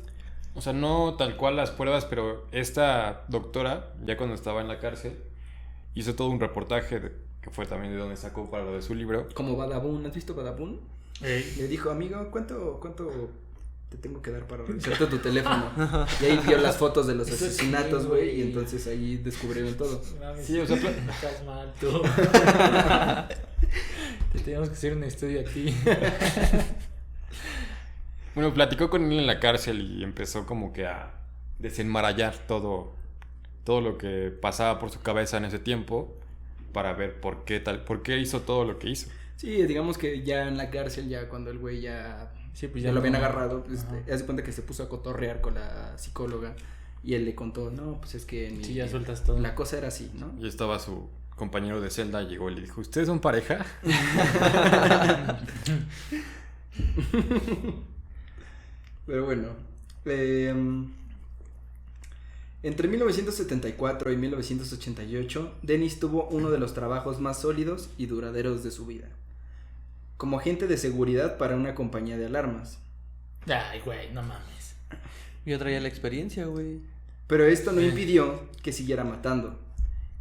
Speaker 1: o sea, no tal cual las pruebas, pero esta doctora, ya cuando estaba en la cárcel, hizo todo un reportaje que fue también de donde sacó para lo de su libro.
Speaker 2: Como Badabun, ¿has visto Badabun? Le dijo, amigo, ¿cuánto te tengo que dar para revisarte tu teléfono? Y ahí vio las fotos de los
Speaker 3: Eso
Speaker 2: asesinatos,
Speaker 3: sí,
Speaker 2: güey,
Speaker 3: güey.
Speaker 2: y entonces ahí descubrieron todo.
Speaker 3: Mames,
Speaker 1: Sí, o sea,
Speaker 3: estás mal tú. Te tenemos que hacer un estudio aquí.
Speaker 1: Bueno, platicó con él en la cárcel y empezó como que a desenmarañar todo lo que pasaba por su cabeza en ese tiempo para ver por qué hizo todo lo que hizo.
Speaker 2: Sí, digamos que ya en la cárcel, ya cuando el güey
Speaker 3: Sí, pues
Speaker 2: ya lo habían
Speaker 3: no-
Speaker 2: agarrado,
Speaker 3: Ajá.
Speaker 2: hace cuenta que se puso a cotorrear con la psicóloga y él le contó, no, pues es que
Speaker 3: Sí, ya sueltas todo.
Speaker 2: la cosa era así, ¿no?
Speaker 1: Y estaba su compañero de celda, llegó y le dijo, ¿ustedes son pareja?
Speaker 2: Pero bueno, entre 1974 y 1988, Dennis tuvo uno de los trabajos más sólidos y duraderos de su vida, como agente de seguridad para una compañía de alarmas.
Speaker 3: Ay, güey, no mames.
Speaker 4: Yo traía la experiencia, güey.
Speaker 2: Pero esto no impidió que siguiera matando.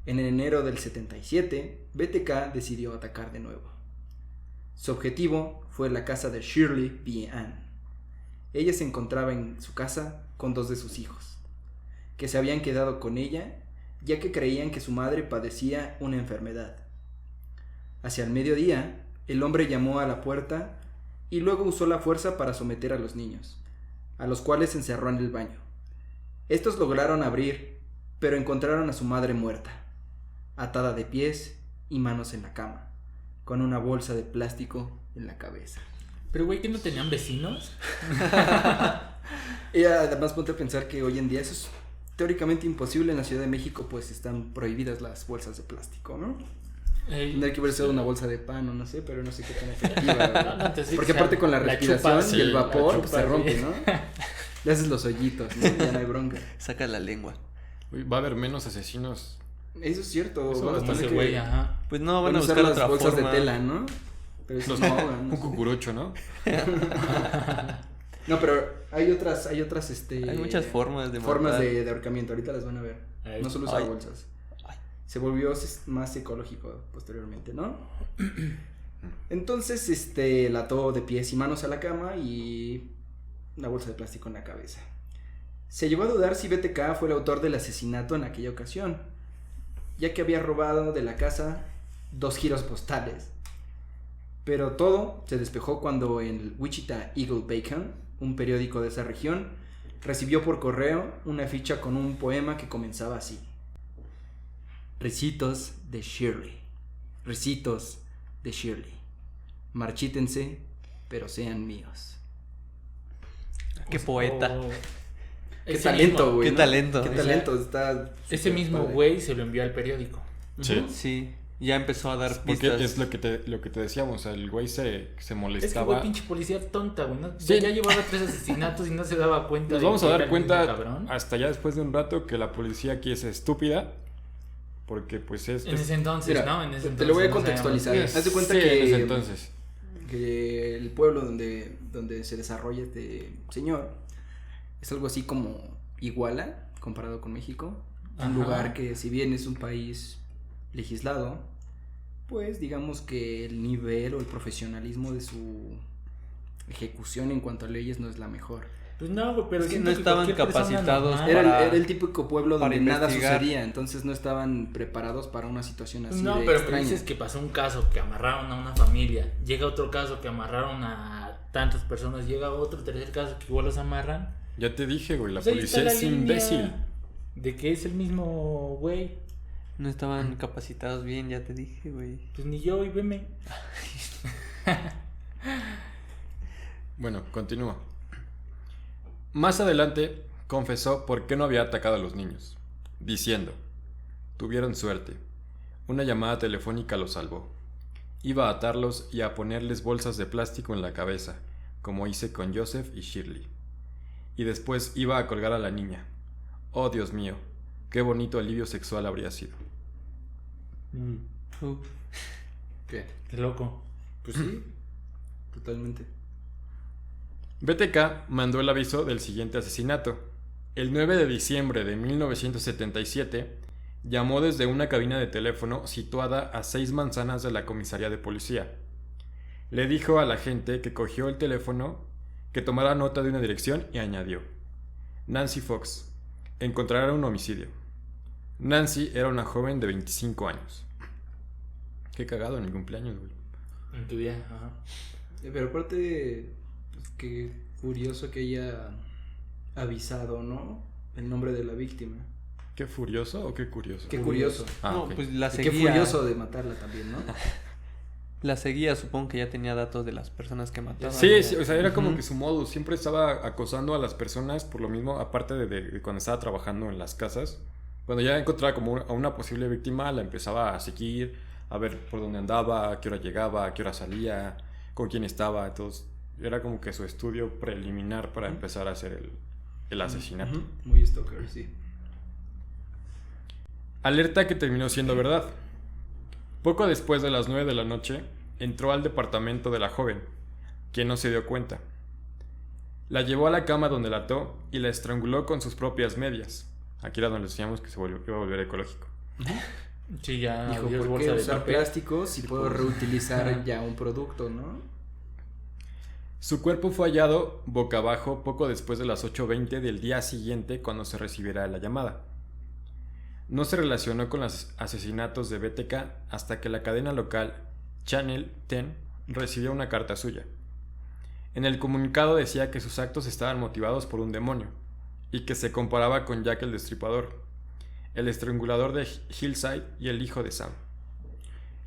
Speaker 2: En enero del 77, BTK decidió atacar de nuevo. Su objetivo fue la casa de Shirley B. Ann. Ella se encontraba en su casa con 2 de sus hijos, que se habían quedado con ella ya que creían que su madre padecía una enfermedad. Hacia el mediodía, el hombre llamó a la puerta y luego usó la fuerza para someter a los niños, a los cuales encerró en el baño. Estos lograron abrir, pero encontraron a su madre muerta, atada de pies y manos en la cama, con una bolsa de plástico en la cabeza.
Speaker 3: Pero, güey, ¿que no tenían vecinos?
Speaker 2: Y además ponte a pensar que hoy en día eso es teóricamente imposible. En la Ciudad de México pues están prohibidas las bolsas de plástico, ¿no? Tendría que haber sido una bolsa de pan o no sé, pero no sé qué tan efectiva.
Speaker 3: No, entonces,
Speaker 2: Porque aparte con la respiración
Speaker 3: chupas,
Speaker 2: y el vapor
Speaker 3: chupas,
Speaker 2: se rompe,
Speaker 3: sí.
Speaker 2: ¿no? Le haces los hoyitos, ¿no? Ya no hay bronca.
Speaker 4: Saca la lengua.
Speaker 1: Uy, va a haber menos asesinos.
Speaker 2: Eso es cierto.
Speaker 1: Eso
Speaker 2: Van a
Speaker 1: como
Speaker 3: Como
Speaker 2: tener
Speaker 3: ese
Speaker 2: que-
Speaker 3: güey, ajá.
Speaker 4: Pues no,
Speaker 2: van
Speaker 4: van
Speaker 2: a
Speaker 4: a
Speaker 2: usar
Speaker 4: buscar
Speaker 2: las
Speaker 4: otra
Speaker 2: bolsas
Speaker 4: forma.
Speaker 2: de tela, ¿no? Pero eso
Speaker 1: Los-
Speaker 2: no ahogan, no
Speaker 1: Un
Speaker 2: sé.
Speaker 1: cucurucho, ¿no?
Speaker 2: No, pero hay otras,
Speaker 4: Hay muchas formas de
Speaker 2: formas
Speaker 4: matar.
Speaker 2: de ahorcamiento, ahorita las van a ver.
Speaker 3: Ay.
Speaker 2: No solo usar
Speaker 4: Ay.
Speaker 2: bolsas.
Speaker 4: Ay.
Speaker 2: Se volvió más psicológico posteriormente, ¿no? Entonces, la ató de pies y manos a la cama y una bolsa de plástico en la cabeza. Se llegó a dudar si BTK fue el autor del asesinato en aquella ocasión, ya que había robado de la casa 2 giros postales. Pero todo se despejó cuando el Wichita Eagle Beacon, un periódico de esa región, recibió por correo una ficha con un poema que comenzaba así: Recitos de Shirley, recitos de Shirley, marchítense, pero sean míos.
Speaker 4: Qué poeta.
Speaker 3: Oh.
Speaker 2: Qué
Speaker 3: Ese
Speaker 2: talento,
Speaker 3: mismo-
Speaker 2: güey.
Speaker 4: qué
Speaker 2: ¿no?
Speaker 4: talento.
Speaker 2: Qué
Speaker 3: O sea,
Speaker 2: talento, está.
Speaker 3: Ese
Speaker 2: súper
Speaker 3: mismo
Speaker 2: padre.
Speaker 3: güey se lo envió al periódico.
Speaker 1: Sí.
Speaker 4: Sí, ya empezó a dar
Speaker 1: Porque
Speaker 4: pistas.
Speaker 1: es lo que te decíamos, o sea, el güey se
Speaker 3: Es que,
Speaker 1: molestaba.
Speaker 3: güey, pinche policía tonta, güey. ¿no?
Speaker 1: Sí.
Speaker 3: Ya llevaba 3 asesinatos y no se daba cuenta.
Speaker 1: Nos
Speaker 3: de
Speaker 1: vamos
Speaker 3: que
Speaker 1: a
Speaker 3: era
Speaker 1: dar
Speaker 3: el mismo
Speaker 1: cuenta
Speaker 3: cabrón.
Speaker 1: hasta ya después de un rato que la policía aquí es estúpida. Porque pues es...
Speaker 3: En ese entonces,
Speaker 2: Mira,
Speaker 3: ¿no? En ese
Speaker 2: te lo voy a
Speaker 3: entonces, no
Speaker 2: contextualizar.
Speaker 3: sabíamos.
Speaker 2: Haz de cuenta
Speaker 1: sí,
Speaker 2: que-
Speaker 1: en ese entonces.
Speaker 2: Que el pueblo donde se desarrolla este señor es algo así como Iguala, comparado con México.
Speaker 3: Ajá.
Speaker 2: Un lugar que, si bien es un país legislado, pues digamos que el nivel o el profesionalismo de su ejecución en cuanto a leyes no es la mejor.
Speaker 3: Pues no, güey, pero
Speaker 4: Es que
Speaker 3: siento
Speaker 4: no estaban
Speaker 3: cualquier persona
Speaker 4: capacitados
Speaker 3: normal-
Speaker 2: Era el típico pueblo
Speaker 4: para
Speaker 2: donde nada
Speaker 4: investigar.
Speaker 2: sucedía, entonces no estaban preparados para una situación así
Speaker 3: No,
Speaker 2: de
Speaker 3: pero
Speaker 2: extraña.
Speaker 3: me dices que pasó un caso que amarraron a una familia, llega otro caso que amarraron a tantas personas, llega otro tercer caso que igual los amarran.
Speaker 1: Ya te dije, güey, la
Speaker 3: Pues ahí está
Speaker 1: policía
Speaker 3: la
Speaker 1: es
Speaker 3: línea
Speaker 1: imbécil.
Speaker 3: de que es el mismo güey.
Speaker 4: No estaban capacitados bien, ya te dije, güey.
Speaker 3: Pues ni yo, y veme.
Speaker 1: Bueno, continúa. Más adelante confesó por qué no había atacado a los niños, diciendo: tuvieron suerte. Una llamada telefónica los salvó. Iba a atarlos y a ponerles bolsas de plástico en la cabeza, como hice con Joseph y Shirley. Y después iba a colgar a la niña. Oh, Dios mío, qué bonito alivio sexual habría sido.
Speaker 4: Uf.
Speaker 2: ¿Qué?
Speaker 3: Qué loco.
Speaker 2: Pues sí, totalmente.
Speaker 1: BTK mandó el aviso del siguiente asesinato. El 9 de diciembre de 1977, llamó desde una cabina de teléfono situada a 6 manzanas de la comisaría de policía. Le dijo a la gente que cogió el teléfono que tomara nota de una dirección y añadió: Nancy Fox, encontrará un homicidio. Nancy era una joven de 25 años. Qué cagado en mi cumpleaños, güey.
Speaker 3: En tu vida, ajá.
Speaker 2: Pero aparte, pues, qué curioso que haya avisado, ¿no? El nombre de la víctima.
Speaker 1: ¿Qué furioso o qué curioso?
Speaker 2: Qué curioso.
Speaker 1: Ah,
Speaker 4: no,
Speaker 1: ok.
Speaker 4: pues la
Speaker 2: Y
Speaker 4: seguía.
Speaker 2: qué furioso de matarla también, ¿no?
Speaker 4: La seguía, supongo que ya tenía datos de las personas que mataba.
Speaker 1: Sí, sí, o sea, era como
Speaker 4: Ujú.
Speaker 1: que su modo, siempre estaba acosando a las personas por lo mismo, aparte de cuando estaba trabajando en las casas. Cuando ya encontraba como a una posible víctima, la empezaba a seguir, a ver por dónde andaba, a qué hora llegaba, a qué hora salía, con quién estaba. Entonces, era como que su estudio preliminar para empezar a hacer el asesinato.
Speaker 2: Ujú, muy stalker, sí.
Speaker 1: Alerta que terminó siendo verdad. Poco después de las 9 de la noche, entró al departamento de la joven, quien no se dio cuenta. La llevó a la cama donde la ató y la estranguló con sus propias medias. Aquí era donde decíamos que se iba a volver ecológico.
Speaker 3: Sí, ya.
Speaker 2: Dijo,
Speaker 3: Dios,
Speaker 2: ¿por
Speaker 3: bolsa
Speaker 2: qué
Speaker 3: de
Speaker 2: usar
Speaker 3: papel.
Speaker 2: plástico si puedo
Speaker 3: pues.
Speaker 2: reutilizar
Speaker 3: Ajá.
Speaker 2: ya un producto, ¿no?
Speaker 1: Su cuerpo fue hallado boca abajo poco después de las 8:20 del día siguiente cuando se recibiera la llamada. No se relacionó con los asesinatos de BTK hasta que la cadena local Channel 10 recibió una carta suya. En el comunicado decía que sus actos estaban motivados por un demonio y que se comparaba con Jack el Destripador, el estrangulador de Hillside y el hijo de Sam.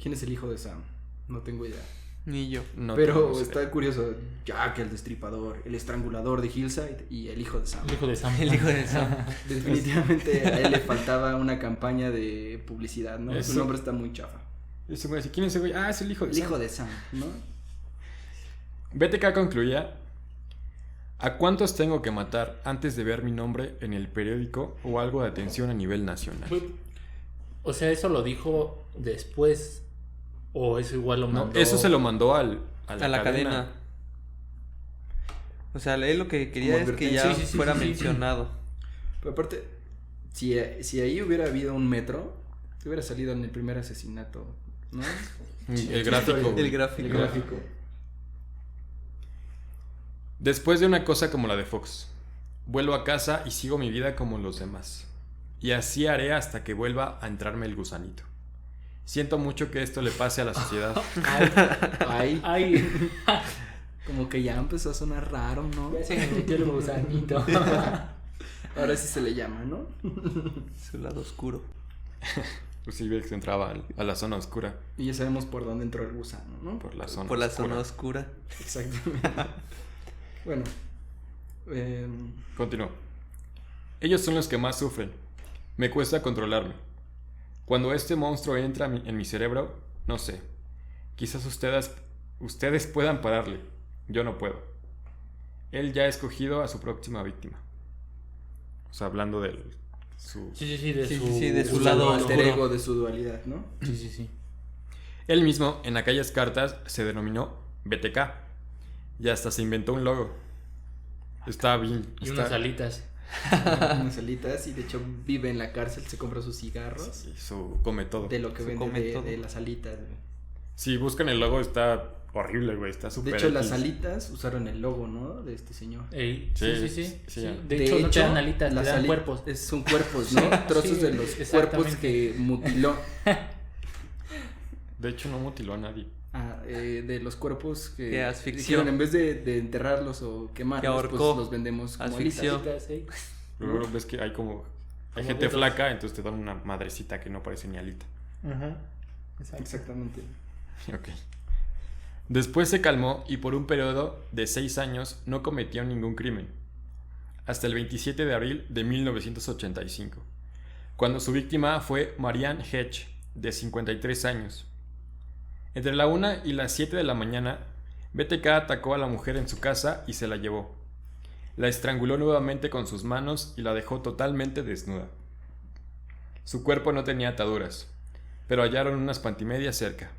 Speaker 2: ¿Quién es el hijo de Sam? No tengo idea.
Speaker 4: Ni yo.
Speaker 1: No
Speaker 2: Pero
Speaker 1: tenemos idea.
Speaker 2: está curioso. Jack el Destripador, el Estrangulador de Hillside y el hijo de Sam.
Speaker 3: El hijo de Sam.
Speaker 4: El hijo de Sam.
Speaker 2: Definitivamente a él le faltaba una campaña de publicidad, ¿no? Su
Speaker 1: Eso.
Speaker 2: nombre está muy chafa.
Speaker 1: Ese güey dice, ¿quién es ese güey? Ah, es el hijo de
Speaker 2: El
Speaker 1: Sam.
Speaker 2: hijo de Sam, ¿no?
Speaker 1: BTK concluía: ¿a cuántos tengo que matar antes de ver mi nombre en el periódico o algo de atención a nivel nacional?
Speaker 3: Güey, o sea, ¿eso lo dijo después? ¿O eso igual lo
Speaker 1: No,
Speaker 3: mandó?
Speaker 1: eso se lo mandó a
Speaker 4: La cadena. O sea, él lo que quería
Speaker 2: Como
Speaker 4: es que ya
Speaker 3: advertencia. Sí,
Speaker 4: fuera
Speaker 3: sí.
Speaker 4: mencionado.
Speaker 2: Pero aparte, si ahí hubiera habido un metro, hubiera salido en el primer asesinato, ¿no?
Speaker 1: El gráfico.
Speaker 4: El gráfico.
Speaker 2: El gráfico.
Speaker 1: Después de una cosa como la de Fox, vuelvo a casa y sigo mi vida como los demás. Y así haré hasta que vuelva a entrarme el gusanito. Siento mucho que esto le pase a la sociedad.
Speaker 2: Ay,
Speaker 3: Ay,
Speaker 2: como que ya empezó a sonar raro, ¿no?
Speaker 3: ya se me metió el gusanito.
Speaker 2: Ahora sí se le llama, ¿no?
Speaker 4: Su lado oscuro.
Speaker 1: Pues sí, ves que entraba a la zona oscura.
Speaker 2: Y ya sabemos por dónde entró el gusano, ¿no?
Speaker 1: Por la zona
Speaker 4: Por la
Speaker 1: oscura.
Speaker 4: zona oscura.
Speaker 2: Exactamente. Bueno.
Speaker 1: Continuó. Ellos son los que más sufren. Me cuesta controlarme. Cuando este monstruo entra en mi cerebro, no sé. Quizás ustedes puedan pararle. Yo no puedo. Él ya ha escogido a su próxima víctima. O sea, hablando de su...
Speaker 3: Sí, de
Speaker 4: Sí,
Speaker 3: su,
Speaker 4: sí, de su
Speaker 2: Su
Speaker 4: lado
Speaker 2: alter
Speaker 4: oscuro.
Speaker 2: ego de su dualidad, ¿no?
Speaker 3: Sí.
Speaker 1: Él mismo, en aquellas cartas, se denominó BTK. Y hasta se inventó un logo. Está bien.
Speaker 3: Y
Speaker 1: está-
Speaker 3: unas alitas.
Speaker 2: Unas alitas y de hecho vive en la cárcel, se compra sus cigarros.
Speaker 1: Sí, come todo.
Speaker 2: De lo que
Speaker 4: Se
Speaker 2: vende
Speaker 4: come
Speaker 2: de
Speaker 4: todo.
Speaker 2: las alitas, güey.
Speaker 1: Si buscan el logo, está horrible, güey. Está
Speaker 2: De
Speaker 1: súper
Speaker 2: hecho, las
Speaker 1: X.
Speaker 2: alitas usaron el logo, ¿no? De este señor.
Speaker 3: Sí.
Speaker 1: Sí.
Speaker 3: De hecho, no te dan alitas, te
Speaker 2: las
Speaker 3: dan cuerpos.
Speaker 2: Son cuerpos, ¿no?
Speaker 3: Sí,
Speaker 2: Trozos
Speaker 3: sí,
Speaker 2: de los
Speaker 3: exactamente.
Speaker 2: cuerpos que mutiló.
Speaker 1: De hecho, no mutiló a nadie.
Speaker 2: De los cuerpos
Speaker 4: Que asfixió.
Speaker 2: dijeron, en vez de enterrarlos o quemarlos,
Speaker 4: Que ahorcó.
Speaker 2: pues los vendemos como
Speaker 4: Asfixió.
Speaker 2: alitas.
Speaker 3: Alitas, sí.
Speaker 1: Luego ves que hay
Speaker 3: Como
Speaker 1: gente
Speaker 3: dedos.
Speaker 1: flaca, entonces te dan una madrecita que no parece ni alita.
Speaker 3: Ajá. Exacto.
Speaker 2: Exactamente.
Speaker 1: Ok. Después se calmó y por un periodo de 6 años no cometió ningún crimen. Hasta el 27 de abril de 1985, cuando su víctima fue Marianne Hedge, de 53 años. Entre la 1 y las 7 de la mañana, BTK atacó a la mujer en su casa y se la llevó. La estranguló nuevamente con sus manos y la dejó totalmente desnuda. Su cuerpo no tenía ataduras, pero hallaron unas pantimedias cerca.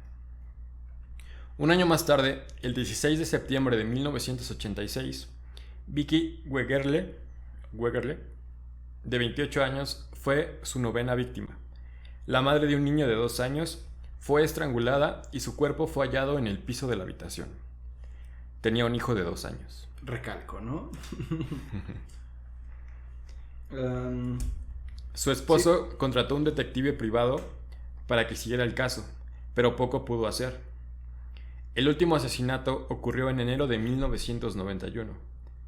Speaker 1: Un año más tarde, el 16 de septiembre de 1986, Vicky Wegerle, de 28 años, fue su novena víctima. La madre de un niño de 2 años fue estrangulada y su cuerpo fue hallado en el piso de la habitación. Tenía un hijo de 2 años.
Speaker 2: Recalco, ¿no?
Speaker 1: Su esposo contrató un detective privado para que siguiera el caso, pero poco pudo hacer. El último asesinato ocurrió en enero de 1991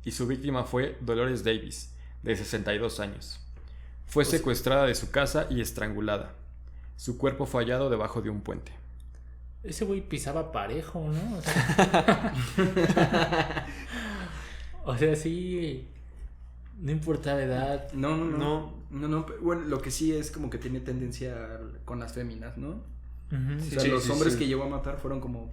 Speaker 1: y su víctima fue Dolores Davis, de 62 años. Fue secuestrada de su casa y estrangulada. Su cuerpo fue hallado debajo de un puente.
Speaker 3: Ese güey pisaba parejo, ¿no? O sea, sí. No importa la edad.
Speaker 2: No. Bueno, lo que sí es como que tiene tendencia con las féminas, ¿no?
Speaker 3: Ujú.
Speaker 2: O
Speaker 4: Sí,
Speaker 2: sea, los hombres
Speaker 1: sí.
Speaker 2: que llegó a matar fueron como un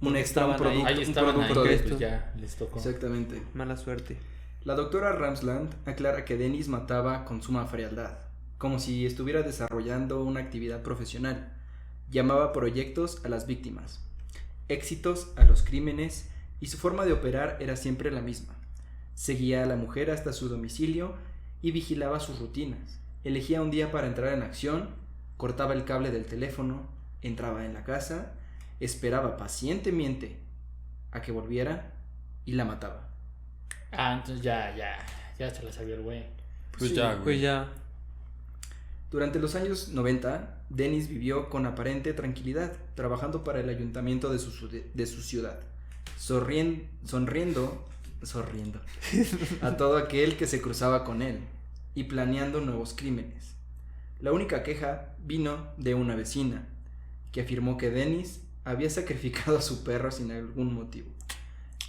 Speaker 4: Porque
Speaker 2: extra, un
Speaker 4: estaban ahí.
Speaker 2: producto,
Speaker 3: Ahí
Speaker 2: un
Speaker 3: estaban
Speaker 2: producto
Speaker 3: ahí,
Speaker 2: de
Speaker 4: esto.
Speaker 3: pues ya les tocó.
Speaker 2: Exactamente.
Speaker 4: Mala suerte.
Speaker 2: La doctora Ramsland aclara que Dennis mataba con suma frialdad, como si estuviera desarrollando una actividad profesional. Llamaba proyectos a las víctimas, éxitos a los crímenes, y su forma de operar era siempre la misma. Seguía a la mujer hasta su domicilio y vigilaba sus rutinas. Elegía un día para entrar en acción, cortaba el cable del teléfono, entraba en la casa, esperaba pacientemente a que volviera y la mataba.
Speaker 3: Ah, entonces ya se la sabía el güey.
Speaker 1: Pues
Speaker 2: Sí,
Speaker 1: ya, güey.
Speaker 4: Pues ya.
Speaker 2: Durante los años 90, Dennis vivió con aparente tranquilidad, trabajando para el ayuntamiento de su ciudad, sonriendo a todo aquel que se cruzaba con él y planeando nuevos crímenes. La única queja vino de una vecina, que afirmó que Dennis había sacrificado a su perro sin algún motivo,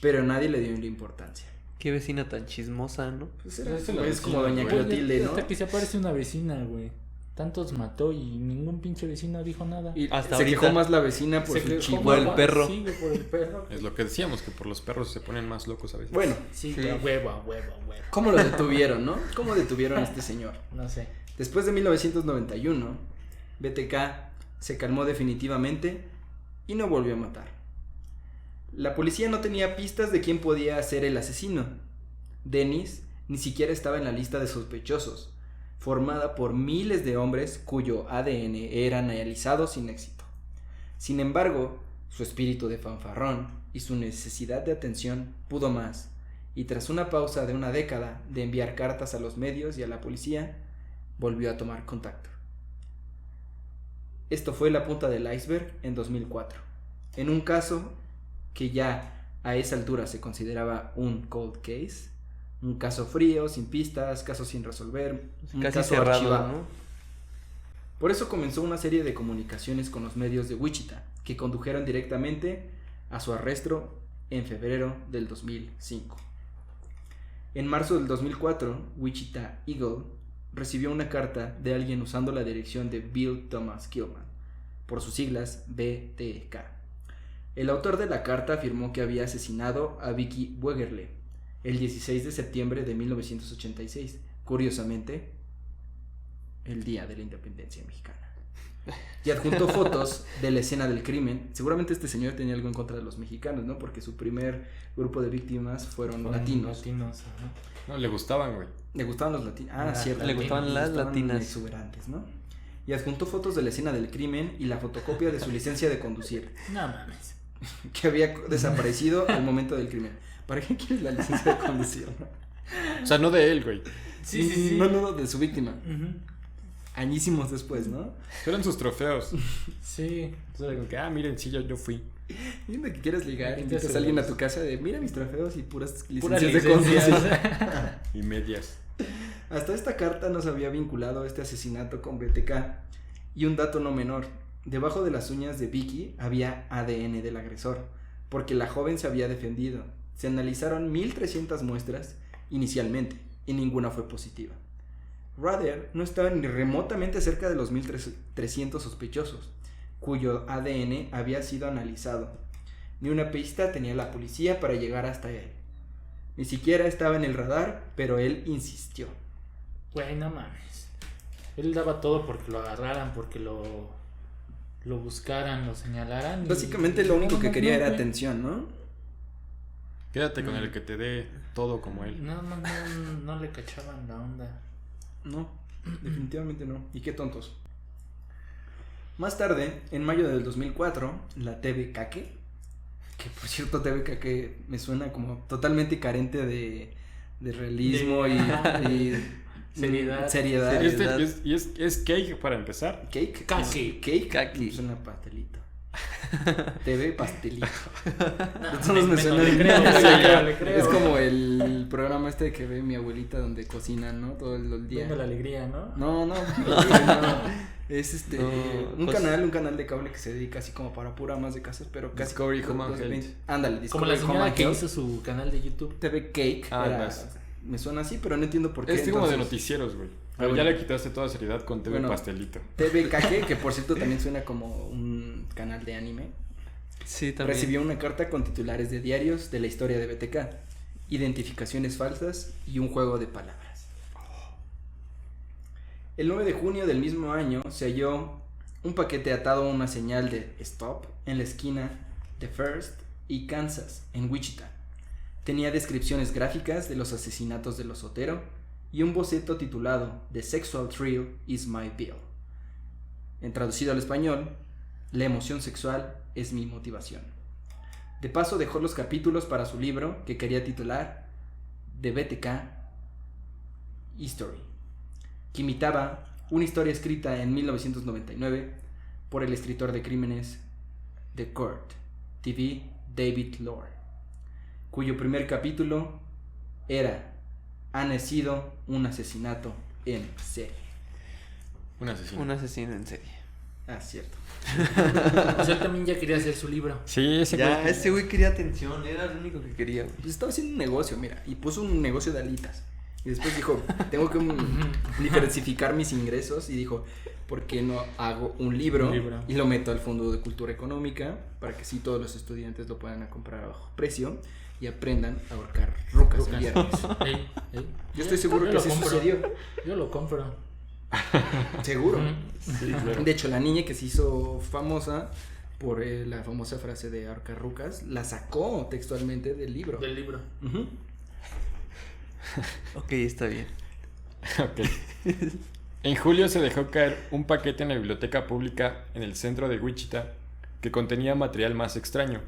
Speaker 2: pero nadie le dio la importancia.
Speaker 4: Qué vecina tan chismosa, ¿no?
Speaker 2: Pues era,
Speaker 1: Esa es la
Speaker 2: es como
Speaker 1: vecina,
Speaker 2: doña
Speaker 1: güey.
Speaker 2: Clotilde, ¿no?
Speaker 3: Hasta que se aparece una vecina, güey. Tantos mató y ningún pinche vecino dijo nada.
Speaker 2: Y
Speaker 4: Hasta
Speaker 2: se
Speaker 4: ahorita.
Speaker 2: quejó más la vecina por
Speaker 3: Se
Speaker 2: su
Speaker 3: quejó
Speaker 2: chivo.
Speaker 4: por el
Speaker 3: más,
Speaker 4: perro.
Speaker 3: Sí, güey, por el perro.
Speaker 1: Es lo que decíamos, que por los perros se ponen más locos a veces.
Speaker 2: Bueno,
Speaker 3: Sí,
Speaker 4: Sí.
Speaker 3: güey, a huevo, a huevo, a huevo.
Speaker 2: ¿cómo lo detuvieron, no? ¿Cómo detuvieron a este señor?
Speaker 3: No sé.
Speaker 2: Después de 1991, BTK se calmó definitivamente y no volvió a matar. La policía no tenía pistas de quién podía ser el asesino. Dennis ni siquiera estaba en la lista de sospechosos, formada por miles de hombres cuyo ADN era analizado sin éxito. Sin embargo, su espíritu de fanfarrón y su necesidad de atención pudo más, y tras una pausa de una década de enviar cartas a los medios y a la policía, volvió a tomar contacto. Esto fue la punta del iceberg en 2004, en un caso que ya a esa altura se consideraba un cold case, un caso frío, sin pistas, caso sin resolver, un
Speaker 4: Casi
Speaker 2: caso
Speaker 4: cerrado,
Speaker 2: archivado.
Speaker 4: ¿no?
Speaker 2: Por eso comenzó una serie de comunicaciones con los medios de Wichita, que condujeron directamente a su arresto en febrero del 2005. En marzo del 2004, Wichita Eagle recibió una carta de alguien usando la dirección de Bill Thomas Killman, por sus siglas BTK. El autor de la carta afirmó que había asesinado a Vicky Wegerle el 16 de septiembre de 1986, curiosamente, el día de la independencia mexicana. Y adjuntó fotos de la escena del crimen. Seguramente este señor tenía algo en contra de los mexicanos, ¿no? Porque su primer grupo de víctimas fueron latinos.
Speaker 3: Ajá.
Speaker 1: No, le gustaban, güey.
Speaker 2: Le gustaban los latinos. Ah,
Speaker 3: Ah,
Speaker 2: cierto.
Speaker 4: le gustaban las latinas.
Speaker 2: Exuberantes, ¿no? Y adjuntó fotos de la escena del crimen y la fotocopia de su licencia de conducir,
Speaker 3: No mames.
Speaker 2: que había desaparecido al momento del crimen. ¿Para qué quieres la licencia de conducir?
Speaker 1: O sea, no de él, güey.
Speaker 3: Sí.
Speaker 2: No, de su víctima.
Speaker 3: Ujú.
Speaker 2: Añísimos después, ¿no?
Speaker 1: Eran sus trofeos.
Speaker 3: Sí.
Speaker 1: O sea, como que, miren, sí, yo fui.
Speaker 2: Dime que quieres ligar,
Speaker 3: Aquí te
Speaker 2: invitas a
Speaker 3: hace
Speaker 2: alguien a
Speaker 3: los-
Speaker 2: tu casa de mira mis trofeos y puras
Speaker 3: Puras
Speaker 2: licencias de conducir.
Speaker 3: licencias.
Speaker 1: Y medias.
Speaker 2: Hasta esta carta nos había vinculado este asesinato con BTK. Y un dato no menor, debajo de las uñas de Vicky había ADN del agresor, porque la joven se había defendido. Se analizaron 1300 muestras inicialmente y ninguna fue positiva. Ruther no estaba ni remotamente cerca de los 1300 sospechosos, cuyo ADN había sido analizado. Ni una pista tenía la policía para llegar hasta él. Ni siquiera estaba en el radar, pero él insistió.
Speaker 3: Güey, no mames. Él daba todo porque lo agarraran, porque lo buscaran, lo señalaran.
Speaker 2: Básicamente lo único que quería era atención, ¿no?
Speaker 1: Quédate con el que te dé todo como él.
Speaker 3: No le cachaban la onda.
Speaker 2: No, definitivamente no. Y qué tontos. Más tarde, en mayo del 2004, la TV Cake, que por cierto TV Cake me suena como totalmente carente de realismo y
Speaker 3: Seriedad.
Speaker 2: seriedad.
Speaker 1: Y es cake para empezar.
Speaker 2: Cake.
Speaker 3: Cake.
Speaker 2: Cake.
Speaker 4: Cake.
Speaker 2: Suena pastelito. TV pastelito.
Speaker 3: No,
Speaker 2: Todos me suenan.
Speaker 3: le creo.
Speaker 2: Es como el programa este que ve mi abuelita donde cocinan, ¿no? Todo el día.
Speaker 3: Viendo la alegría, ¿no?
Speaker 2: No. Es
Speaker 4: No,
Speaker 2: un
Speaker 4: pues-
Speaker 2: canal de cable que se dedica así como para pura amas de casas, pero casi
Speaker 1: Discovery Home and
Speaker 2: productos
Speaker 1: Health.
Speaker 2: Ándale,
Speaker 3: Como la
Speaker 2: Discovery Home
Speaker 3: señora
Speaker 2: and
Speaker 3: que
Speaker 2: Health.
Speaker 3: hizo su canal de YouTube.
Speaker 2: TV Cake.
Speaker 1: Vas.
Speaker 2: Me suena así, pero no entiendo por qué.
Speaker 1: Es como de
Speaker 2: entonces.
Speaker 1: noticieros, güey. Pero
Speaker 2: bueno.
Speaker 1: ya le quitaste toda seriedad con TV
Speaker 2: Bueno.
Speaker 1: Pastelito.
Speaker 2: TV Cake, que por cierto también suena como un canal de anime.
Speaker 4: Sí, también.
Speaker 2: Recibió una carta con titulares de diarios de la historia de BTK, identificaciones falsas y un juego de palabras. El 9 de junio del mismo año se halló un paquete atado a una señal de stop en la esquina de First y Kansas, en Wichita. Tenía descripciones gráficas de los asesinatos de los Otero y un boceto titulado The Sexual Thrill is my bill. En traducido al español, la emoción sexual es mi motivación. De paso dejó los capítulos para su libro que quería titular The BTK History, que imitaba una historia escrita en 1999 por el escritor de crímenes de Court TV David Lohr, cuyo primer capítulo era "Ha nacido un asesinato en serie".
Speaker 1: Un asesino.
Speaker 4: Un asesino en serie.
Speaker 2: Ah, cierto.
Speaker 3: O sea, él también ya quería hacer su libro.
Speaker 1: Sí, ese
Speaker 4: Ya,
Speaker 1: güey.
Speaker 4: ese güey quería atención, era el único que quería, güey.
Speaker 2: Pues estaba haciendo un negocio, mira, y puso un negocio de alitas. Y después dijo, tengo que diversificar mis ingresos. Y dijo, ¿por qué no hago un libro?
Speaker 3: Un libro.
Speaker 2: Y lo meto al Fondo de Cultura Económica para que sí todos los estudiantes lo puedan comprar a bajo precio y aprendan a ahorcar rucas el viernes.
Speaker 3: Ey.
Speaker 2: Yo estoy seguro que
Speaker 3: lo
Speaker 2: sí
Speaker 3: compro.
Speaker 2: sucedió.
Speaker 3: Yo lo compro.
Speaker 2: Seguro.
Speaker 1: Sí, claro.
Speaker 2: De hecho, la niña que se hizo famosa por la famosa frase de ahorcar rucas, la sacó textualmente del libro.
Speaker 3: Del libro.
Speaker 2: Ujú.
Speaker 4: Ok, está bien.
Speaker 1: Ok. En julio se dejó caer un paquete en la biblioteca pública en el centro de Wichita que contenía material más extraño,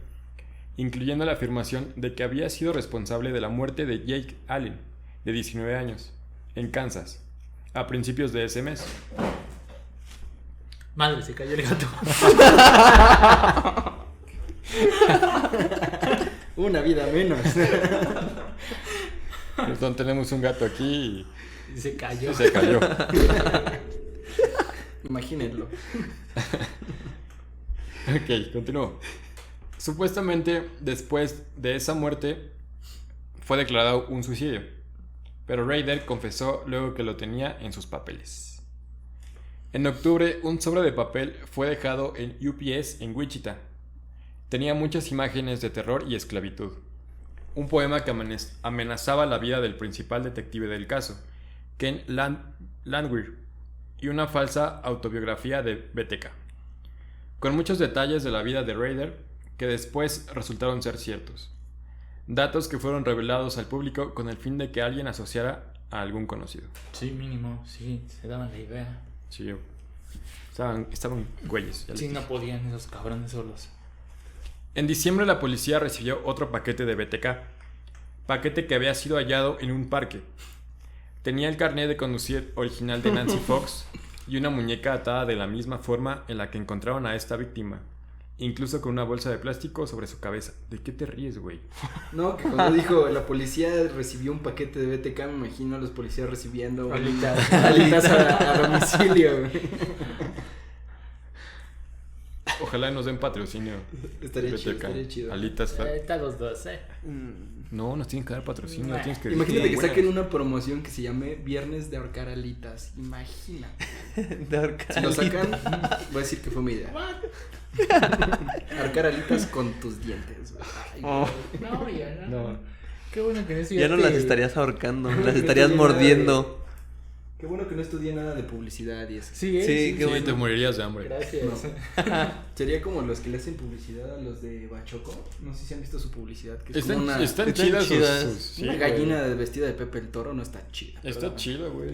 Speaker 1: incluyendo la afirmación de que había sido responsable de la muerte de Jake Allen, de 19 años, en Kansas, a principios de ese mes.
Speaker 3: Madre, se cayó el gato.
Speaker 2: Una vida menos.
Speaker 1: Entonces tenemos un gato aquí
Speaker 3: Y se cayó.
Speaker 1: y se cayó.
Speaker 2: Imagínenlo.
Speaker 1: Ok, continúo. Supuestamente, después de esa muerte, fue declarado un suicidio, pero Rader confesó luego que lo tenía en sus papeles. En octubre, un sobre de papel fue dejado en UPS en Wichita. Tenía muchas imágenes de terror y esclavitud. Un poema que amenazaba la vida del principal detective del caso, Ken Landwehr, y una falsa autobiografía de BTK, con muchos detalles de la vida de Rader que después resultaron ser ciertos. Datos que fueron revelados al público con el fin de que alguien asociara a algún conocido.
Speaker 3: Sí, mínimo, sí, se daban la idea.
Speaker 1: Sí, estaban güeyes. Ya les
Speaker 3: Sí,
Speaker 1: dije.
Speaker 3: no podían esos cabrones solos.
Speaker 1: En diciembre la policía recibió otro paquete de BTK, paquete que había sido hallado en un parque. Tenía el carnet de conducir original de Nancy Fox y una muñeca atada de la misma forma en la que encontraron a esta víctima, incluso con una bolsa de plástico sobre su cabeza. ¿De qué te ríes, güey?
Speaker 2: No, que cuando dijo la policía recibió un paquete de BTK, me imagino a los policías recibiendo
Speaker 3: Alitas.
Speaker 2: alitas a domicilio, güey.
Speaker 1: Ojalá nos den patrocinio.
Speaker 2: Estaría chido,
Speaker 1: BTK.
Speaker 2: estaría chido.
Speaker 1: Alitas.
Speaker 3: Está los dos,
Speaker 1: No, nos tienen que dar patrocinio. Tienes que
Speaker 2: Imagínate que
Speaker 1: decir,
Speaker 2: saquen
Speaker 1: buenas.
Speaker 2: una promoción que se llame Viernes de ahorcar alitas. Imagina.
Speaker 4: De ahorcar
Speaker 2: Si lo
Speaker 4: alitas.
Speaker 2: sacan, voy a decir que fue mi idea. Ahorcar alitas con tus dientes, güey. Ay,
Speaker 4: Oh.
Speaker 3: No, ya no.
Speaker 1: No.
Speaker 3: Qué bueno que no
Speaker 4: Ya no las estarías ahorcando,
Speaker 2: Qué bueno
Speaker 4: las
Speaker 2: que no
Speaker 4: estarías
Speaker 2: estudié nada
Speaker 4: mordiendo.
Speaker 2: Qué bueno que no estudié nada de publicidad y eso.
Speaker 3: Sí,
Speaker 4: Sí, qué
Speaker 1: Sí,
Speaker 4: bueno.
Speaker 1: te morirías de hambre.
Speaker 3: Gracias.
Speaker 2: No. Sería como los que le hacen publicidad a los de Bachoco. No sé si han visto su publicidad. Que es
Speaker 1: Están,
Speaker 2: como una,
Speaker 1: están
Speaker 4: están
Speaker 1: chidas.
Speaker 4: chidas.
Speaker 1: Sí,
Speaker 2: una
Speaker 1: güey.
Speaker 2: gallina vestida de Pepe el Toro. No está chida.
Speaker 1: Está
Speaker 2: pero-
Speaker 1: chido, güey.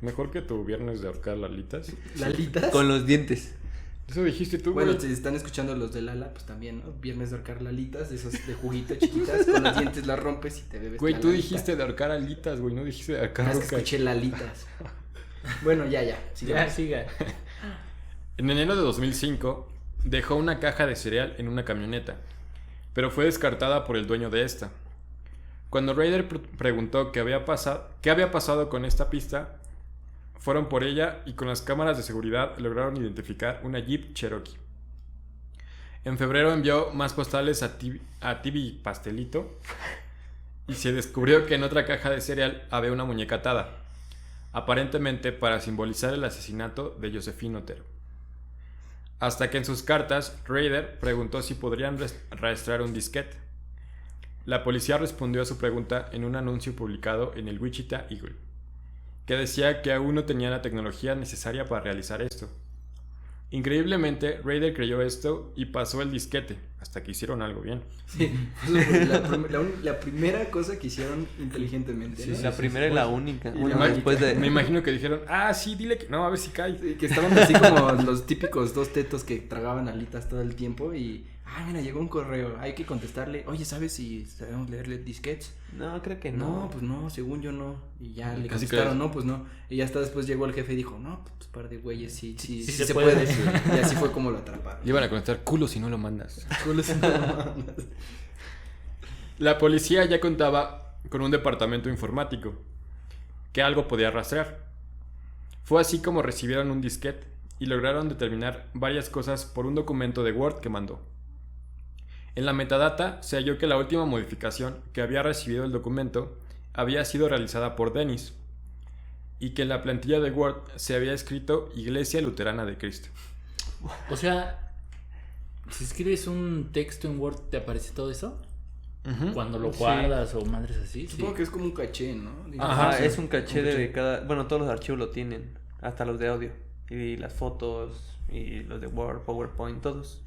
Speaker 1: Mejor que tu viernes de ahorcar las alitas.
Speaker 2: ¿Lalitas?
Speaker 4: Con los dientes.
Speaker 1: Eso dijiste tú, güey.
Speaker 2: Bueno, si están escuchando los de Lala, pues también, ¿no? Viernes de ahorcar lalitas, de esos de juguito chiquitas, con los dientes las rompes y te bebes
Speaker 1: Güey,
Speaker 2: la
Speaker 1: tú
Speaker 2: lalita.
Speaker 1: dijiste de ahorcar alitas, güey. No dijiste de ahorcar
Speaker 2: Ah, es que
Speaker 1: rucas.
Speaker 2: escuché lalitas. Bueno, ya.
Speaker 3: Ya,
Speaker 2: sigamos.
Speaker 3: siga.
Speaker 1: En enero de 2005, dejó una caja de cereal en una camioneta, pero fue descartada por el dueño de esta. Cuando Rader preguntó qué había pasado con esta pista, fueron por ella y con las cámaras de seguridad lograron identificar una Jeep Cherokee. En febrero envió más postales a Tibi Pastelito y se descubrió que en otra caja de cereal había una muñeca atada, aparentemente para simbolizar el asesinato de Josephine Otero. Hasta que en sus cartas, Rader preguntó si podrían rastrear un disquete. La policía respondió a su pregunta en un anuncio publicado en el Wichita Eagle, que decía que aún no tenía la tecnología necesaria para realizar esto. Increíblemente, Rader creyó esto y pasó el disquete, hasta que hicieron algo bien.
Speaker 2: Sí, eso fue la primera cosa que hicieron inteligentemente, ¿no?
Speaker 4: La primera y la única.
Speaker 2: Y
Speaker 4: Bueno,
Speaker 2: la
Speaker 4: después de.
Speaker 1: Me imagino que dijeron, sí, dile que no, a ver si cae.
Speaker 2: Sí, que estaban así como los típicos dos tetos que tragaban alitas todo el tiempo y... mira, llegó un correo, hay que contestarle. Oye, ¿sabes si sabemos leerle disquetes?
Speaker 4: No, creo que
Speaker 2: No,
Speaker 4: no.
Speaker 2: pues no, según yo no. Y ya le
Speaker 1: Casi
Speaker 2: contestaron,
Speaker 1: crees.
Speaker 2: no, pues no. Y ya hasta después llegó el jefe y dijo, no, pues par de güeyes, sí
Speaker 3: Sí
Speaker 2: se
Speaker 3: se
Speaker 2: puede.
Speaker 3: puede.
Speaker 2: Y así fue como lo atraparon.
Speaker 1: Le iban a contestar culo si no lo mandas.
Speaker 2: Culos en la mano.
Speaker 1: La policía ya contaba con un departamento informático que algo podía rastrear. Fue así como recibieron un disquete y lograron determinar varias cosas por un documento de Word que mandó. En la metadata se halló que la última modificación que había recibido el documento había sido realizada por Dennis y que en la plantilla de Word se había escrito Iglesia Luterana de Cristo.
Speaker 3: O sea, si escribes un texto en Word, ¿te aparece todo eso? Cuando lo guardas o madres así.
Speaker 2: Supongo que es como un caché, ¿no?
Speaker 4: Ajá,
Speaker 1: sí.
Speaker 4: es un caché de cada... Bueno, todos los archivos lo tienen, hasta los de audio. Y las fotos, y los de Word, PowerPoint, todos.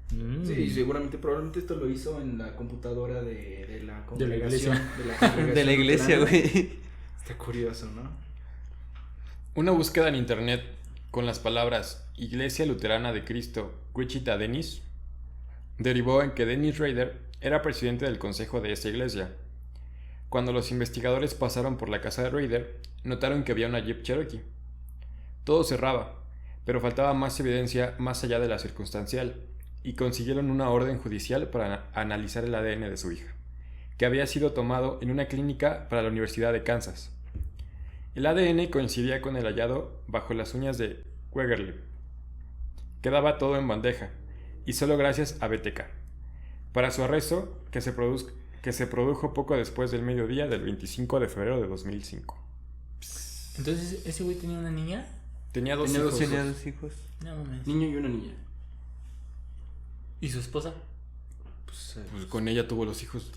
Speaker 2: Sí, seguramente, probablemente esto lo hizo en la computadora de la
Speaker 3: iglesia.
Speaker 2: congregación
Speaker 4: De la iglesia,
Speaker 2: luterana.
Speaker 4: güey.
Speaker 2: Está curioso, ¿no?
Speaker 1: Una búsqueda en internet con las palabras Iglesia Luterana de Cristo, Wichita, Dennis, derivó en que Dennis Rader era presidente del consejo de esta iglesia. Cuando los investigadores pasaron por la casa de Rader, notaron que había una Jeep Cherokee. Todo cerraba, pero faltaba más evidencia más allá de la circunstancial, y consiguieron una orden judicial para analizar el ADN de su hija, que había sido tomado en una clínica para la Universidad de Kansas. El ADN coincidía con el hallado bajo las uñas de Wegerle. Quedaba todo en bandeja, y solo gracias a BTK. Para su arresto, que se produjo poco después del mediodía del 25 de febrero de 2005.
Speaker 3: Entonces, ¿ese güey tenía una niña?
Speaker 1: Tenía dos
Speaker 2: Tenía
Speaker 1: hijos.
Speaker 2: dos
Speaker 4: Tenía dos hijos.
Speaker 3: No mames.
Speaker 2: Niño y una niña.
Speaker 3: ¿Y su esposa?
Speaker 2: Pues,
Speaker 1: Pues con ella tuvo los hijos.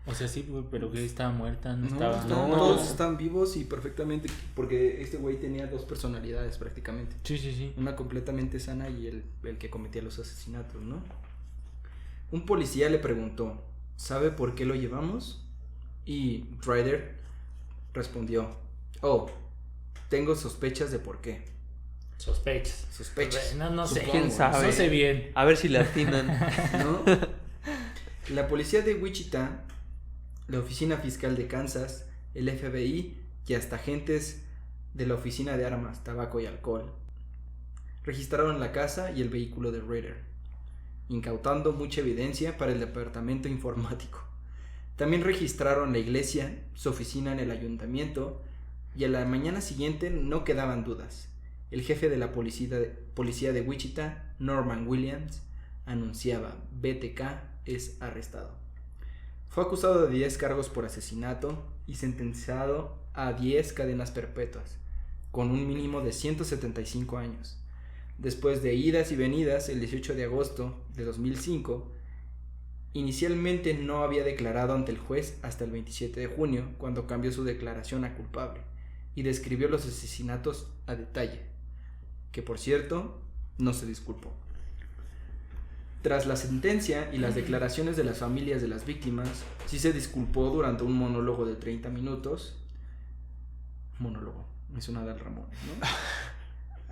Speaker 3: O sea, sí, güey, pero que estaba muerta, no
Speaker 2: no,
Speaker 3: estaba.
Speaker 2: están-
Speaker 1: No.
Speaker 2: todos están vivos y perfectamente, porque este güey tenía dos personalidades prácticamente.
Speaker 3: Sí, sí, sí.
Speaker 2: Una completamente sana y el que cometía los asesinatos, ¿no? Un policía le preguntó, ¿sabe por qué lo llevamos? Y Ryder respondió, oh, tengo sospechas de por qué.
Speaker 3: Sospechas.
Speaker 2: Sospechas.
Speaker 3: No sé.
Speaker 2: Supongo,
Speaker 4: ¿Quién sabe?
Speaker 3: No sé bien.
Speaker 4: A ver si le atinan.
Speaker 2: ¿No? La policía de Wichita, la oficina fiscal de Kansas, el FBI y hasta agentes de la oficina de armas, tabaco y alcohol registraron la casa y el vehículo de Rader, incautando mucha evidencia para el departamento informático. También registraron la iglesia, su oficina en el ayuntamiento, y a la mañana siguiente no quedaban dudas. El jefe de la policía de Wichita, Norman Williams, anunciaba: BTK es arrestado. Fue acusado de 10 cargos por asesinato y sentenciado a 10 cadenas perpetuas, con un mínimo de 175 años. Después de idas y venidas, el 18 de agosto de 2005, inicialmente no había declarado ante el juez hasta el 27 de junio, cuando cambió su declaración a culpable y describió los asesinatos a detalle, que por cierto, no se disculpó. Tras la sentencia y las declaraciones de las familias de las víctimas, sí se disculpó durante un monólogo de 30 minutos. Monólogo, me suena a Dal Ramón, ¿no?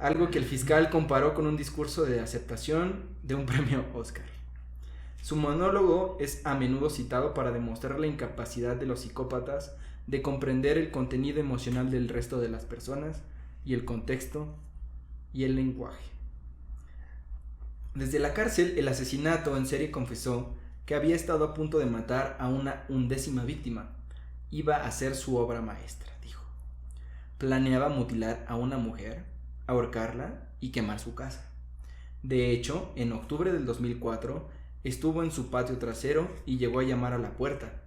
Speaker 2: Algo que el fiscal comparó con un discurso de aceptación de un premio Oscar. Su monólogo es a menudo citado para demostrar la incapacidad de los psicópatas de comprender el contenido emocional del resto de las personas y el contexto y el lenguaje. Desde la cárcel, el asesinato en serie confesó que había estado a punto de matar a una 11ª víctima. Iba a ser su obra maestra, dijo. Planeaba mutilar a una mujer, ahorcarla y quemar su casa. De hecho, en octubre del 2004, estuvo en su patio trasero y llegó a llamar a la puerta,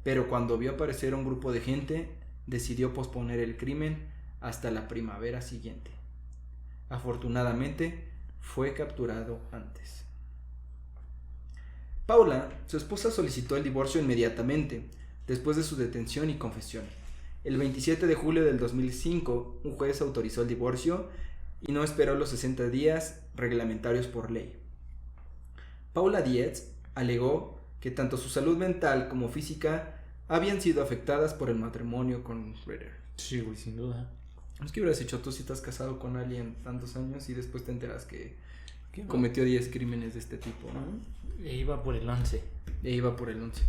Speaker 2: pero cuando vio aparecer un grupo de gente, decidió posponer el crimen hasta la primavera siguiente. Afortunadamente, fue capturado antes. Paula, su esposa, solicitó el divorcio inmediatamente, después de su detención y confesión. El 27 de julio del 2005, un juez autorizó el divorcio y no esperó los 60 días reglamentarios por ley. Paula Dietz alegó que tanto su salud mental como física habían sido afectadas por el matrimonio con Rader.
Speaker 3: Sí, güey, sin duda.
Speaker 2: Es que hubieras hecho tú si estás casado con alguien tantos años y después te enteras que
Speaker 4: ¿Qué?
Speaker 2: cometió 10 crímenes de este tipo, ¿no?
Speaker 3: E iba por el 11.
Speaker 2: E iba por el 11.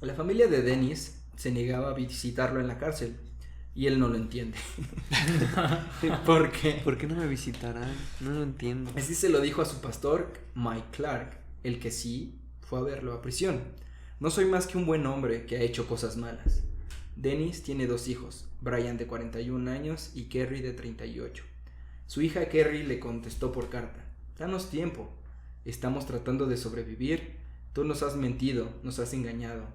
Speaker 2: La familia de Dennis se negaba a visitarlo en la cárcel y él no lo entiende. ¿Por qué?
Speaker 4: ¿Por qué no me visitarán? No lo entiendo.
Speaker 2: Así se lo dijo a su pastor, Mike Clark, el que sí fue a verlo a prisión. No soy más que un buen hombre que ha hecho cosas malas. Dennis tiene 2 hijos, Brian de 41 años y Kerry de 38. Su hija Kerry le contestó por carta: danos tiempo, estamos tratando de sobrevivir, tú nos has mentido, nos has engañado.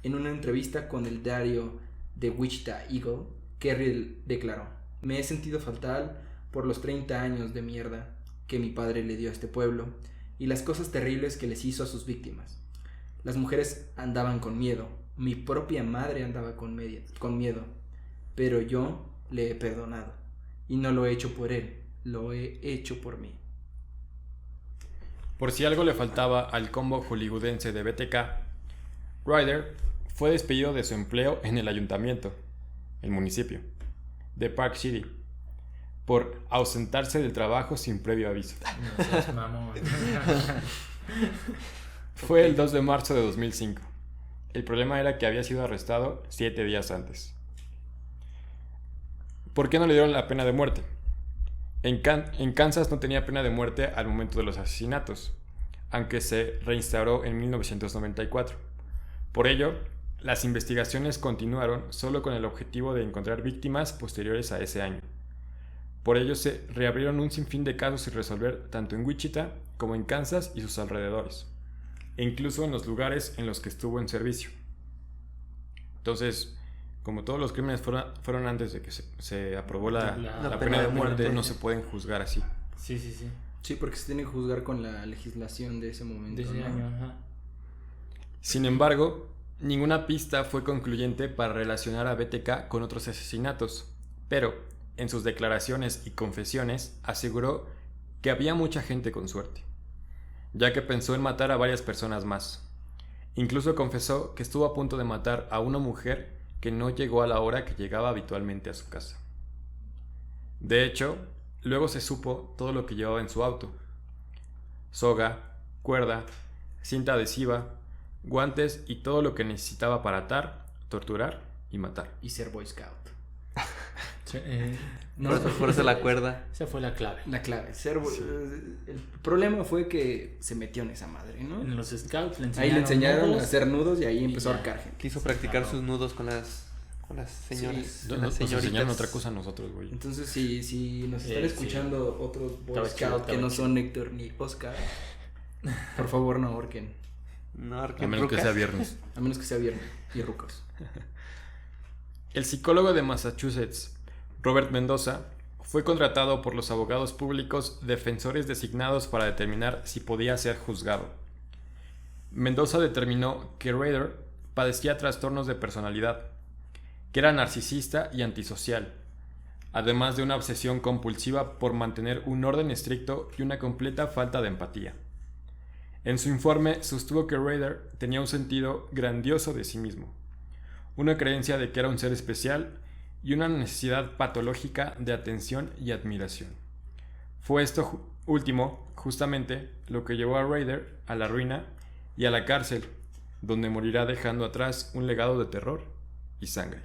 Speaker 2: En una entrevista con el diario The Wichita Eagle, Kerry declaró: me he sentido fatal por los 30 años de mierda que mi padre le dio a este pueblo y las cosas terribles que les hizo a sus víctimas. Las mujeres andaban con miedo, mi propia madre andaba con miedo, pero yo le he perdonado y no lo he hecho por él, lo he hecho por mí.
Speaker 1: Por si algo le faltaba al combo hollywoodense de BTK, Ryder fue despedido de su empleo en el ayuntamiento, el municipio, de Park City, por ausentarse del trabajo sin previo aviso.
Speaker 3: No seas mamón.
Speaker 1: Fue el 2 de marzo de 2005. El problema era que había sido arrestado 7 días antes. ¿Por qué no le dieron la pena de muerte? En Kansas no tenía pena de muerte al momento de los asesinatos, aunque se reinstauró en 1994. Por ello, las investigaciones continuaron solo con el objetivo de encontrar víctimas posteriores a ese año. Por ello se reabrieron un sinfín de casos sin resolver tanto en Wichita como en Kansas y sus alrededores, e incluso en los lugares en los que estuvo en servicio. Entonces, como todos los crímenes fueron antes de que se aprobó la pena de muerte, no se pueden juzgar así.
Speaker 3: Sí, sí, sí.
Speaker 2: Sí, porque se tiene que juzgar con la legislación de ese momento.
Speaker 3: De ese
Speaker 2: ¿no?
Speaker 3: año, ajá.
Speaker 1: Sin embargo, ninguna pista fue concluyente para relacionar a BTK con otros asesinatos, pero en sus declaraciones y confesiones aseguró que había mucha gente con suerte, ya que pensó en matar a varias personas más. Incluso confesó que estuvo a punto de matar a una mujer que no llegó a la hora que llegaba habitualmente a su casa. De hecho, luego se supo todo lo que llevaba en su auto: soga, cuerda, cinta adhesiva, guantes y todo lo que necesitaba para atar, torturar y matar.
Speaker 2: Y ser Boy Scout.
Speaker 3: Sí,
Speaker 4: Por eso la cuerda.
Speaker 3: Esa fue la clave.
Speaker 2: La clave. El problema fue que se metió en esa madre, ¿no?
Speaker 3: En los scouts
Speaker 2: Ahí le enseñaron
Speaker 3: nudos.
Speaker 2: a hacer nudos y ahí
Speaker 3: y
Speaker 2: empezó a
Speaker 3: ya.
Speaker 2: ahorcar gente.
Speaker 4: Quiso practicar
Speaker 3: Claro.
Speaker 4: sus nudos con las señoras.
Speaker 2: Sí.
Speaker 4: con
Speaker 1: Nos
Speaker 4: las señoritas.
Speaker 1: enseñaron otra cosa a nosotros, güey.
Speaker 2: Entonces, si nos están
Speaker 3: Sí.
Speaker 2: escuchando otros Boy
Speaker 3: Estaba chido,
Speaker 2: Scout que
Speaker 3: estaba
Speaker 2: no
Speaker 3: chido.
Speaker 2: son Héctor ni Oscar, por favor no ahorquen.
Speaker 4: No,
Speaker 1: A menos que sea viernes.
Speaker 2: A menos que sea viernes y rucos.
Speaker 1: El psicólogo de Massachusetts, Robert Mendoza, fue contratado por los abogados públicos defensores designados para determinar si podía ser juzgado. Mendoza determinó que Ryder padecía trastornos de personalidad, que era narcisista y antisocial, además de una obsesión compulsiva por mantener un orden estricto y una completa falta de empatía. En su informe sostuvo que Ryder tenía un sentido grandioso de sí mismo, una creencia de que era un ser especial y una necesidad patológica de atención y admiración. Fue esto último, justamente, lo que llevó a Ryder a la ruina y a la cárcel, donde morirá dejando atrás un legado de terror y sangre.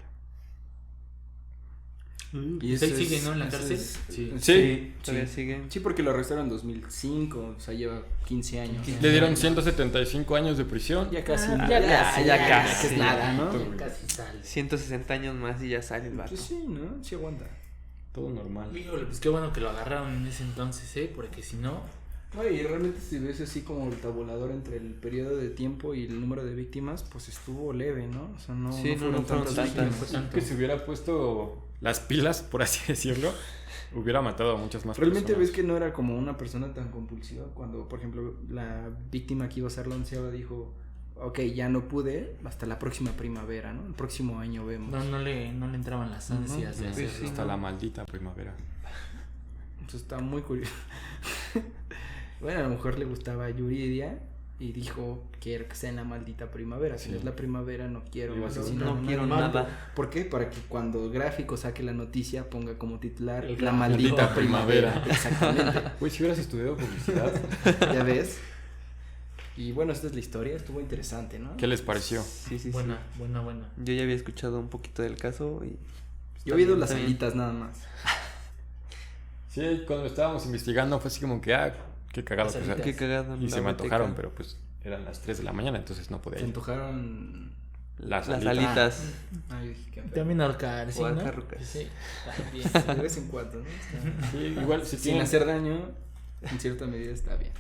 Speaker 2: Y
Speaker 3: Pues él
Speaker 2: ese
Speaker 3: sigue,
Speaker 2: es-
Speaker 3: ¿no? En la
Speaker 2: ese
Speaker 3: cárcel.
Speaker 2: es-
Speaker 3: Sí.
Speaker 1: Sí,
Speaker 4: Todavía sigue.
Speaker 2: Sí, porque lo arrestaron en 2005, o sea, lleva 15 años.
Speaker 1: le dieron 175 años de prisión.
Speaker 2: Ya casi,
Speaker 3: ya
Speaker 2: casi es nada, ¿no?
Speaker 3: Ya casi sale.
Speaker 4: 160 años más y ya sale el vato.
Speaker 2: Pues sí, ¿no? Sí aguanta.
Speaker 1: Todo normal.
Speaker 3: Híjole, pues qué bueno que lo agarraron en ese entonces, porque si no,
Speaker 2: No, y realmente si ves así como el tabulador entre el periodo de tiempo y el número de víctimas, pues estuvo leve, ¿no? O sea, no,
Speaker 4: Sí,
Speaker 2: no fueron
Speaker 4: fueron
Speaker 2: tantas
Speaker 4: tantas.
Speaker 2: víctimas.
Speaker 3: fue tanto.
Speaker 1: Que se hubiera puesto las pilas, por así decirlo, hubiera matado a muchas más
Speaker 2: Realmente
Speaker 1: personas.
Speaker 2: ves que no era como una persona tan compulsiva cuando, por ejemplo, la víctima que iba a ser la onceava dijo: ok, ya no pude, hasta la próxima primavera, ¿no? El próximo año vemos.
Speaker 3: no le entraban las ansias de
Speaker 2: No,
Speaker 3: hacerlo.
Speaker 4: sí,
Speaker 1: Hasta
Speaker 4: no.
Speaker 1: la maldita primavera.
Speaker 2: Entonces está muy curioso. Bueno, a lo mejor le gustaba Yuridia y dijo: quiero que sea en la maldita primavera. Si
Speaker 1: Sí.
Speaker 2: no es la primavera, no quiero
Speaker 1: Iba a ser
Speaker 2: asesinar
Speaker 4: No
Speaker 2: a
Speaker 4: quiero
Speaker 2: nadie.
Speaker 4: nada.
Speaker 2: ¿Por qué? Para que cuando el gráfico saque la noticia ponga como titular
Speaker 3: El
Speaker 2: la
Speaker 3: gráfico.
Speaker 2: maldita
Speaker 1: Maldita
Speaker 2: primavera.
Speaker 1: primavera.
Speaker 2: Exactamente.
Speaker 1: Güey, si hubieras estudiado publicidad,
Speaker 2: ¿Ya ves? Y bueno, esta es la historia. Estuvo interesante, ¿no?
Speaker 1: ¿qué les pareció?
Speaker 4: Sí, sí,
Speaker 3: Buena,
Speaker 4: sí.
Speaker 3: buena.
Speaker 4: Yo ya había escuchado un poquito del caso y...
Speaker 2: Yo he oído
Speaker 4: bien,
Speaker 2: las
Speaker 4: está bien.
Speaker 2: alitas nada más.
Speaker 1: Sí, cuando estábamos investigando fue así como que, qué cagado.
Speaker 3: Las
Speaker 1: que sea.
Speaker 3: alitas.
Speaker 4: Qué cagado.
Speaker 1: Y
Speaker 4: la
Speaker 1: se me
Speaker 4: manteca.
Speaker 1: antojaron, pero pues eran las 3 de la mañana, entonces no podía
Speaker 2: Se
Speaker 1: ir.
Speaker 2: antojaron
Speaker 1: Las
Speaker 4: Las
Speaker 1: alitas.
Speaker 4: alitas.
Speaker 2: Ay, qué feo.
Speaker 3: También ahorcar, sí,
Speaker 4: O
Speaker 3: ¿no?
Speaker 4: acurrucar.
Speaker 3: Sí, también.
Speaker 2: De vez en cuando, ¿no? Está-
Speaker 1: Sí, igual si
Speaker 2: Sin
Speaker 1: tienen,
Speaker 2: hacer daño, en cierta medida está bien.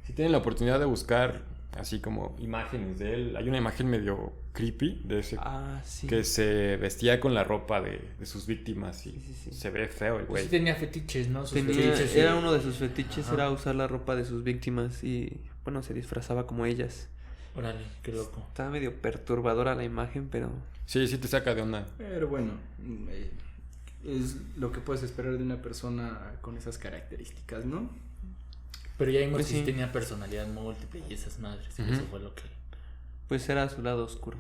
Speaker 1: si tienen la oportunidad de buscar así como imágenes de él, hay una imagen medio creepy de ese
Speaker 4: Ah, sí.
Speaker 1: que se vestía con la ropa de sus víctimas y
Speaker 4: Sí.
Speaker 1: se ve feo el güey.
Speaker 3: Sí tenía fetiches, ¿no? Sus
Speaker 4: Tenía-
Speaker 3: fetiches,
Speaker 4: era
Speaker 3: sí.
Speaker 4: uno de sus fetiches,
Speaker 3: Ajá.
Speaker 4: era usar la ropa de sus víctimas y, bueno, se disfrazaba como ellas.
Speaker 3: Órale, qué loco.
Speaker 4: Estaba medio perturbadora la imagen, pero
Speaker 1: Sí, sí te saca de onda.
Speaker 2: Pero bueno, es lo que puedes esperar de una persona con esas características, ¿no?
Speaker 3: Pero ya vimos
Speaker 4: Pues
Speaker 3: que sí
Speaker 4: sí.
Speaker 3: tenía personalidad múltiple y esas madres. Y
Speaker 1: Ujú.
Speaker 3: eso fue lo que...
Speaker 4: pues era su lado oscuro.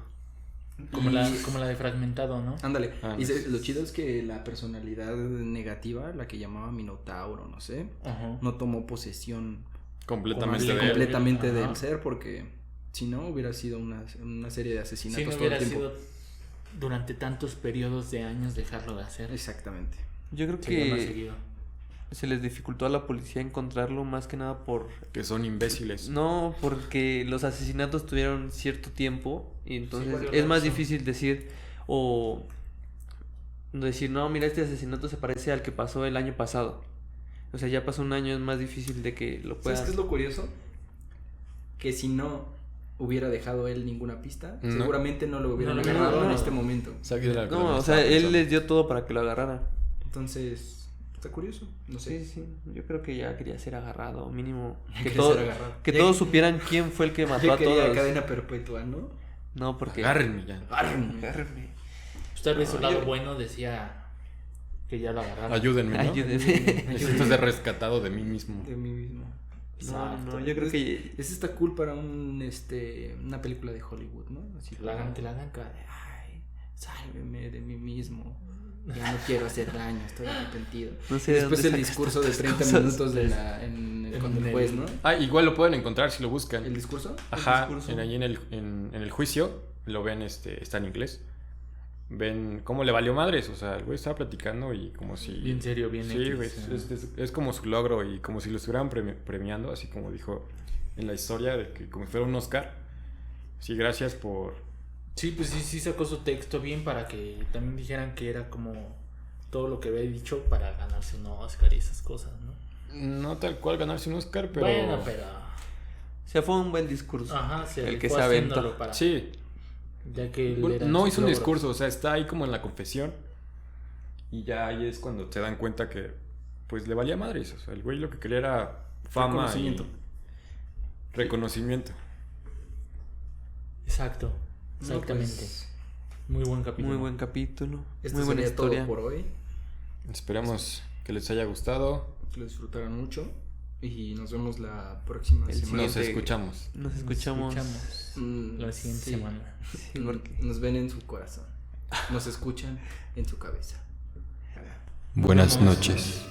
Speaker 3: Como
Speaker 2: Y-
Speaker 3: la de Fragmentado, ¿no?
Speaker 2: Ándale.
Speaker 1: Ah,
Speaker 2: Y
Speaker 1: sí.
Speaker 2: lo chido es que la personalidad negativa, la que llamaba Minotauro, no sé,
Speaker 3: Ajá.
Speaker 2: no tomó posesión
Speaker 1: Completamente
Speaker 3: Como
Speaker 1: de él.
Speaker 2: completamente
Speaker 3: Ajá.
Speaker 2: del ser, porque si no hubiera sido una serie de
Speaker 3: Si
Speaker 2: asesinatos
Speaker 3: no
Speaker 2: todo
Speaker 3: hubiera
Speaker 2: el tiempo.
Speaker 3: sido durante tantos periodos de años dejarlo de hacer.
Speaker 2: Exactamente.
Speaker 4: Yo creo
Speaker 3: Sería más
Speaker 4: que
Speaker 3: seguido.
Speaker 4: se les dificultó a la policía encontrarlo más que nada por...
Speaker 1: Que son imbéciles.
Speaker 4: No, porque los asesinatos tuvieron cierto tiempo y entonces
Speaker 3: varios
Speaker 4: es más
Speaker 3: lapsos.
Speaker 4: difícil decir o decir, no, mira, este asesinato se parece al que pasó el año pasado. O sea, ya pasó un año, es más difícil de que lo
Speaker 2: ¿Sabes
Speaker 4: puedan...
Speaker 2: qué es lo curioso? Que si no hubiera dejado él ninguna pista,
Speaker 1: No.
Speaker 2: seguramente no lo hubieran
Speaker 3: No lo hubieran
Speaker 2: agarrado en
Speaker 3: agarrado.
Speaker 2: este momento.
Speaker 1: ¿Sabes qué era lo que
Speaker 4: No,
Speaker 1: también
Speaker 4: o sea,
Speaker 1: estaba
Speaker 4: él
Speaker 1: pensando?
Speaker 4: les dio todo para que lo agarraran.
Speaker 2: Entonces, está curioso. No sé.
Speaker 4: Sí, sí, yo creo que ya quería ser agarrado, o mínimo que,
Speaker 2: Quería
Speaker 4: todo-
Speaker 2: ser agarrado.
Speaker 4: que
Speaker 2: Ya-
Speaker 4: todos supieran quién fue el que mató
Speaker 2: Ya
Speaker 4: a
Speaker 2: quería
Speaker 4: todos.
Speaker 2: cadena perpetua, ¿no?
Speaker 4: No, porque...
Speaker 1: Agárrenme ya.
Speaker 4: Agárrenme.
Speaker 3: Pues tal vez su
Speaker 4: No,
Speaker 3: lado
Speaker 4: yo-
Speaker 3: bueno decía que ya lo agarraron.
Speaker 1: Ayúdenme, ¿no?
Speaker 4: Ayúdenme.
Speaker 1: Necesito ser rescatado de mí mismo.
Speaker 2: De mí mismo.
Speaker 4: No, yo creo que...
Speaker 2: Ese está cool para una película de Hollywood, ¿no? Así
Speaker 3: Que la hagan,
Speaker 2: como,
Speaker 3: que la hagan cara.
Speaker 2: ay, sálveme de mí mismo. Ya no quiero hacer daño, estoy arrepentido.
Speaker 4: No sé
Speaker 2: Y
Speaker 4: de
Speaker 2: después
Speaker 4: dónde
Speaker 2: el
Speaker 4: sacas
Speaker 2: discurso de
Speaker 4: tantas
Speaker 2: 30
Speaker 4: cosas.
Speaker 2: minutos con el juez, ¿no?
Speaker 1: Ah, igual lo pueden encontrar si lo buscan.
Speaker 2: ¿El discurso?
Speaker 1: Ajá,
Speaker 4: discurso.
Speaker 1: ahí en el juicio lo ven, está en inglés. Ven cómo le valió madres, o sea, el güey estaba platicando y como si...
Speaker 3: Bien serio, bien
Speaker 1: Sí,
Speaker 3: X,
Speaker 1: güey, es como su logro y como si lo estuvieran premiando, así como dijo en la historia, de que como si fuera un Oscar. Sí, gracias por...
Speaker 3: Sí, pues sí sacó su texto bien para que también dijeran que era como todo lo que había dicho para ganarse un Oscar y esas cosas, ¿no?
Speaker 1: No tal cual ganarse un Oscar, pero...
Speaker 3: Bueno, pero...
Speaker 4: O sea, fue un buen discurso.
Speaker 3: Ajá,
Speaker 4: el que
Speaker 3: fue
Speaker 4: se aventó.
Speaker 3: haciéndolo para...
Speaker 1: Sí,
Speaker 3: Ya que él
Speaker 1: bueno,
Speaker 3: era
Speaker 1: no
Speaker 3: sus
Speaker 1: hizo un
Speaker 3: logros.
Speaker 1: discurso, o sea, está ahí como en la confesión. Y ya ahí es cuando se dan cuenta que, pues, le valía madres. O sea, el güey lo que quería era fama
Speaker 2: Reconocimiento.
Speaker 1: y reconocimiento.
Speaker 3: Exacto,
Speaker 2: No,
Speaker 3: exactamente.
Speaker 2: pues,
Speaker 3: Muy buen capítulo.
Speaker 4: Muy buen capítulo.
Speaker 2: esto
Speaker 4: muy buena
Speaker 2: sería
Speaker 4: historia.
Speaker 2: todo por hoy.
Speaker 1: Esperamos que les haya gustado.
Speaker 2: Que lo disfrutaran mucho. Y nos vemos la próxima
Speaker 4: El
Speaker 2: semana.
Speaker 1: Nos
Speaker 4: Siguiente.
Speaker 1: escuchamos.
Speaker 4: Nos escuchamos.
Speaker 3: la siguiente
Speaker 2: sí.
Speaker 3: semana.
Speaker 4: Sí, porque...
Speaker 2: Nos ven en su corazón. Nos escuchan en su cabeza.
Speaker 1: Buenas noches.